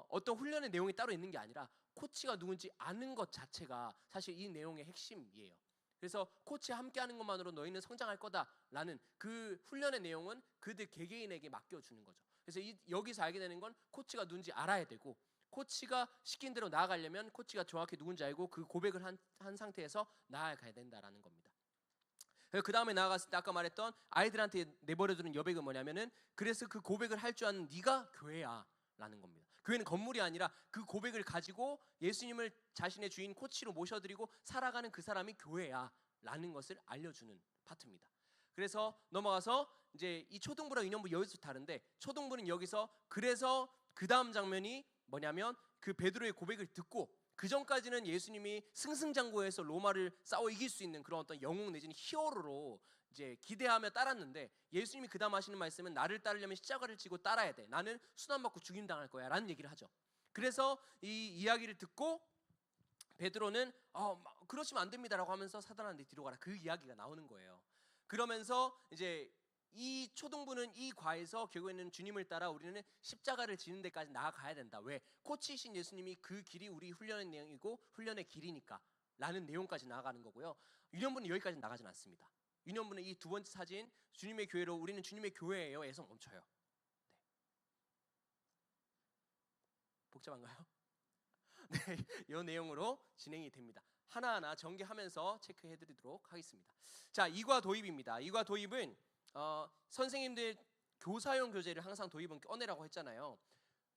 어떤 훈련의 내용이 따로 있는 게 아니라 코치가 누군지 아는 것 자체가 사실 이 내용의 핵심이에요. 그래서 코치와 함께하는 것만으로 너희는 성장할 거다라는 그 훈련의 내용은 그들 개개인에게 맡겨주는 거죠. 그래서 여기서 알게 되는 건 코치가 누군지 알아야 되고, 코치가 시킨 대로 나아가려면 코치가 정확히 누군지 알고 그 고백을 한 상태에서 나아가야 된다라는 겁니다. 그 다음에 나아갔을 때 아까 말했던 아이들한테 내버려두는 여백은 뭐냐면은, 그래서 그 고백을 할 줄 아는 네가 교회야 라는 겁니다. 교회는 건물이 아니라 그 고백을 가지고 예수님을 자신의 주인 코치로 모셔드리고 살아가는 그 사람이 교회야 라는 것을 알려주는 파트입니다. 그래서 넘어가서 이제 이 초등부랑 유년부 여기서 다른데, 초등부는 여기서 그래서 그 다음 장면이 뭐냐면, 그 베드로의 고백을 듣고 그 전까지는 예수님이 승승장구해서 로마를 싸워 이길 수 있는 그런 어떤 영웅 내지는 히어로로 이제 기대하며 따랐는데, 예수님이 그 다음 하시는 말씀은 나를 따르려면 십자가를 지고 따라야 돼, 나는 순환받고 죽임당할 거야 라는 얘기를 하죠. 그래서 이 이야기를 듣고 베드로는 그러시면 안 됩니다 라고 하면서 사단한테 뒤로 가라, 그 이야기가 나오는 거예요. 그러면서 이제 이 초등부는 이 과에서 결국에는 주님을 따라 우리는 십자가를 지는 데까지 나아가야 된다. 왜? 코치이신 예수님이 그 길이 우리 훈련의 내용이고 훈련의 길이니까 라는 내용까지 나아가는 거고요. 유년부는 여기까지 나가진 않습니다. 유년부는 이 두 번째 사진, 주님의 교회로 우리는 주님의 교회예요 에서 멈춰요. 네. 복잡한가요? 네, 이 내용으로 진행이 됩니다. 하나하나 전개하면서 체크해드리도록 하겠습니다. 자, 이과 도입입니다. 이과 도입은 선생님들 교사용 교재를 항상 도입은 꺼내라고 했잖아요.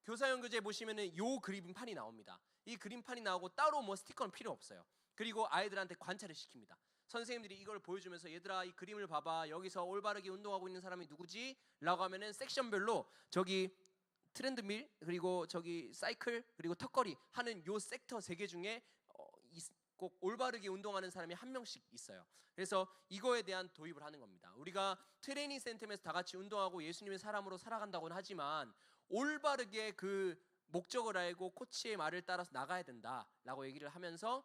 교사용 교재 보시면은 이 그림판이 나옵니다. 이 그림판이 나오고 따로 스티커는 필요 없어요. 그리고 아이들한테 관찰을 시킵니다. 선생님들이 이걸 보여주면서, 얘들아 이 그림을 봐봐, 여기서 올바르게 운동하고 있는 사람이 누구지? 라고 하면은 섹션별로 저기 트렌드밀, 그리고 저기 사이클, 그리고 턱걸이 하는 요 섹터 3개 중에 꼭 올바르게 운동하는 사람이 한 명씩 있어요. 그래서 이거에 대한 도입을 하는 겁니다. 우리가 트레이닝 센터에서 다 같이 운동하고 예수님의 사람으로 살아간다고는 하지만, 올바르게 그 목적을 알고 코치의 말을 따라서 나가야 된다라고 얘기를 하면서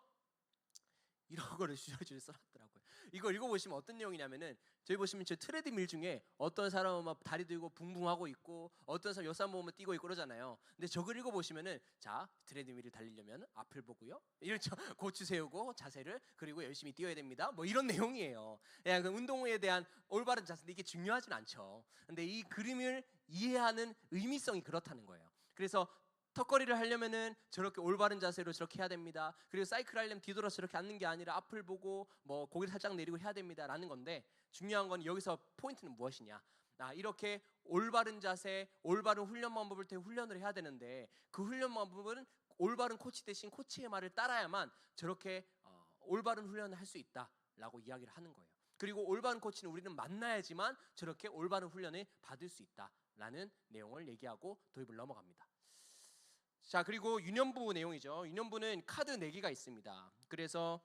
이런 거를 주저주저 써놨더라고요. 이거 읽어보시면 어떤 내용이냐면은 저희 보시면 저 트레드밀 중에 어떤 사람은 막 다리 들고 붕붕하고 있고 어떤 사람 옆사람 보면 뛰고 있고 그러잖아요. 근데 저걸 읽어보시면은 자 트레드밀을 달리려면 앞을 보고요. 이렇죠. 고추 세우고 자세를 그리고 열심히 뛰어야 됩니다. 뭐 이런 내용이에요. 그냥 그 운동에 대한 올바른 자세인데 이게 중요하진 않죠. 근데 이 그림을 이해하는 의미성이 그렇다는 거예요. 그래서 턱걸이를 하려면은 저렇게 올바른 자세로 저렇게 해야 됩니다. 그리고 사이클 하려면 뒤돌아서 저렇게 앉는 게 아니라 앞을 보고 뭐 고개를 살짝 내리고 해야 됩니다라는 건데 중요한 건 여기서 포인트는 무엇이냐? 이렇게 올바른 자세, 올바른 훈련 방법을 때 훈련을 해야 되는데 그 훈련 방법은 올바른 코치 대신 코치의 말을 따라야만 저렇게 올바른 훈련을 할 수 있다라고 이야기를 하는 거예요. 그리고 올바른 코치는 우리는 만나야지만 저렇게 올바른 훈련을 받을 수 있다라는 내용을 얘기하고 도입을 넘어갑니다. 자, 그리고 유년부 내용이죠. 유년부는 카드 4개가 있습니다. 그래서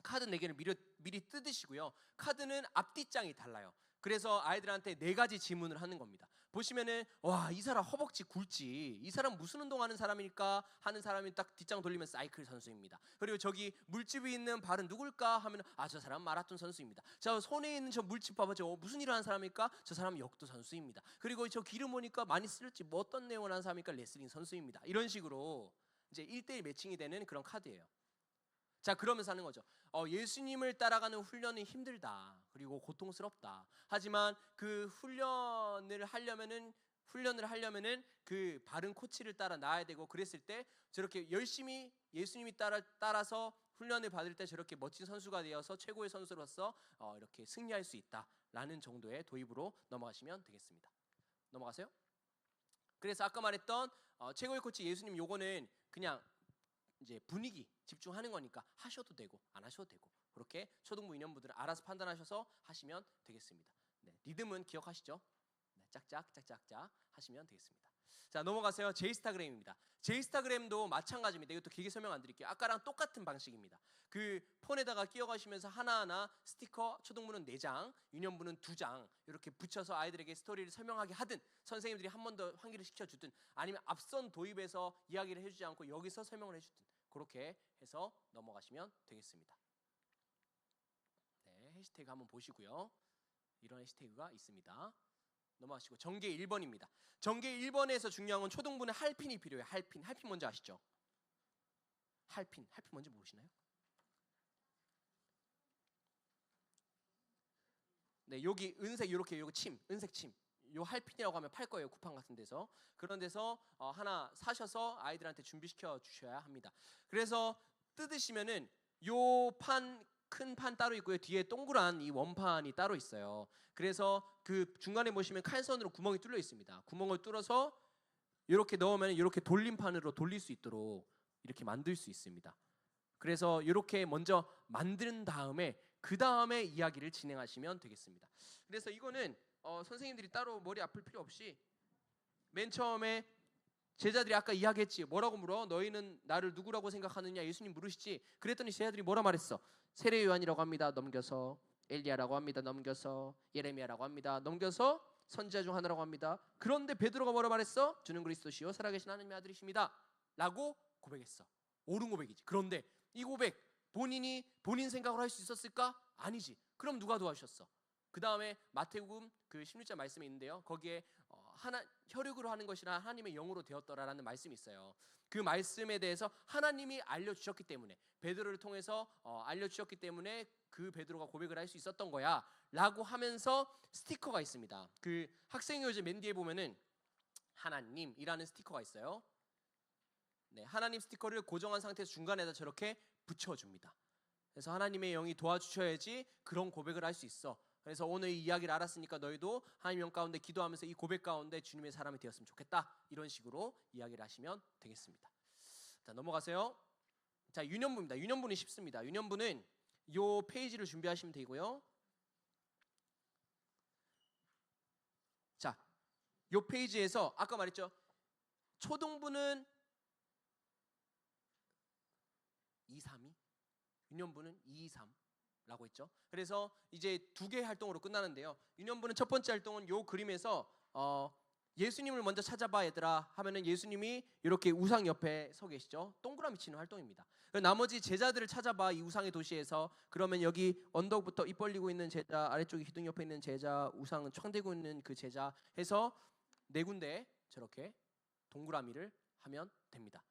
카드 4개를 미리 뜯으시고요. 카드는 앞뒷장이 달라요. 그래서 아이들한테 4가지 질문을 하는 겁니다. 보시면은 와, 이 사람 허벅지 굵지, 이 사람 무슨 운동하는 사람일까 하는 사람이 딱 뒷장 돌리면 사이클 선수입니다. 그리고 저기 물집이 있는 발은 누굴까 하면 저 사람 마라톤 선수입니다. 자, 손에 있는 저 물집 봐봐, 저 무슨 일을 하는 사람일까? 저 사람은 역도 선수입니다. 그리고 저 기름 보니까 많이 쓸지 뭐 어떤 내용을 하는 사람일까? 레슬링 선수입니다. 이런 식으로 이제 1대1 매칭이 되는 그런 카드예요. 자, 그러면서 하는 거죠. 예수님을 따라가는 훈련이 힘들다. 그리고 고통스럽다. 하지만 그 훈련을 하려면은 그 바른 코치를 따라 나아야 되고 그랬을 때 저렇게 열심히 예수님이 따라서 훈련을 받을 때 저렇게 멋진 선수가 되어서 최고의 선수로서 이렇게 승리할 수 있다라는 정도의 도입으로 넘어가시면 되겠습니다. 넘어가세요. 그래서 아까 말했던 최고의 코치 예수님 요거는 그냥 이제 분위기 집중하는 거니까 하셔도 되고 안 하셔도 되고 그렇게 초등부 유년부들은 알아서 판단하셔서 하시면 되겠습니다. 네, 리듬은 기억하시죠? 네, 짝짝짝짝짝 하시면 되겠습니다. 자, 넘어가세요. 제이스타그램입니다. 제이스타그램도 마찬가지입니다. 이것도 길게 설명 안 드릴게요. 아까랑 똑같은 방식입니다. 그 폰에다가 끼워가시면서 하나하나 스티커, 초등부는 4장, 유년부는 2장 이렇게 붙여서 아이들에게 스토리를 설명하게 하든 선생님들이 한 번 더 환기를 시켜주든 아니면 앞선 도입에서 이야기를 해주지 않고 여기서 설명을 해주든 그렇게 해서 넘어가시면 되겠습니다. 네, 해시태그 한번 보시고요. 이런 해시태그가 있습니다. 넘어가시고 전개 1번입니다. 전개 1번에서 중요한 건 초등부는 할핀이 필요해요. 할핀 뭔지 아시죠? 할핀 뭔지 모르시나요? 네, 여기 은색 이렇게 요거 은색 침. 요 할핀이라고 하면 팔 거예요. 쿠팡 같은 데서. 그런 데서 하나 사셔서 아이들한테 준비시켜 주셔야 합니다. 그래서 뜯으시면은 요 큰 판 따로 있고요. 뒤에 동그란 이 원판이 따로 있어요. 그래서 그 중간에 보시면 칼선으로 구멍이 뚫려 있습니다. 구멍을 뚫어서 이렇게 넣으면 이렇게 돌림판으로 돌릴 수 있도록 이렇게 만들 수 있습니다. 그래서 이렇게 먼저 만든 다음에 그 다음에 이야기를 진행하시면 되겠습니다. 그래서 이거는 선생님들이 따로 머리 아플 필요 없이 맨 처음에 제자들이 아까 이야기했지. 뭐라고 물어? 너희는 나를 누구라고 생각하느냐? 예수님 물으시지. 그랬더니 제자들이 뭐라 말했어? 세례 요한이라고 합니다. 넘겨서 엘리야라고 합니다. 넘겨서 예레미야라고 합니다. 넘겨서 선지자 중 하나라고 합니다. 그런데 베드로가 뭐라 말했어? 주는 그리스도시요 살아계신 하나님의 아들이십니다. 라고 고백했어. 옳은 고백이지. 그런데 이 고백 본인 생각으로 할 수 있었을까? 아니지. 그럼 누가 도와주셨어? 그 다음에 마태복음 그 16절 말씀이 있는데요. 거기에 혈육으로 하는 것이라 하나님의 영으로 되었더라라는 말씀이 있어요. 그 말씀에 대해서 하나님이 알려주셨기 때문에 베드로를 통해서 알려주셨기 때문에 그 베드로가 고백을 할 수 있었던 거야 라고 하면서 스티커가 있습니다. 그 학생요즘 맨 뒤에 보면은 하나님이라는 스티커가 있어요. 네, 하나님 스티커를 고정한 상태에서 중간에다 저렇게 붙여줍니다. 그래서 하나님의 영이 도와주셔야지 그런 고백을 할 수 있어. 그래서 오늘 이 이야기를 알았으니까 너희도 하나님 영 가운데 기도하면서 이 고백 가운데 주님의 사람이 되었으면 좋겠다. 이런 식으로 이야기를 하시면 되겠습니다. 자, 넘어가세요. 자, 유년부입니다. 유년부는 쉽습니다. 유년부는 요 페이지를 준비하시면 되고요. 자, 요 페이지에서 아까 말했죠. 초등부는 2, 3이, 유년부는 2, 3 라고 했죠. 그래서 이제 2개의 활동으로 끝나는데요. 유년부는 첫 번째 활동은 요 그림에서 예수님을 먼저 찾아봐 얘들아 하면은 예수님이 이렇게 우상 옆에 서 계시죠. 동그라미 치는 활동입니다. 나머지 제자들을 찾아봐, 이 우상의 도시에서. 그러면 여기 언덕부터 입 벌리고 있는 제자, 아래쪽에 기둥 옆에 있는 제자, 우상은 청대고 있는 그 제자 해서 네 군데 저렇게 동그라미를 하면 됩니다.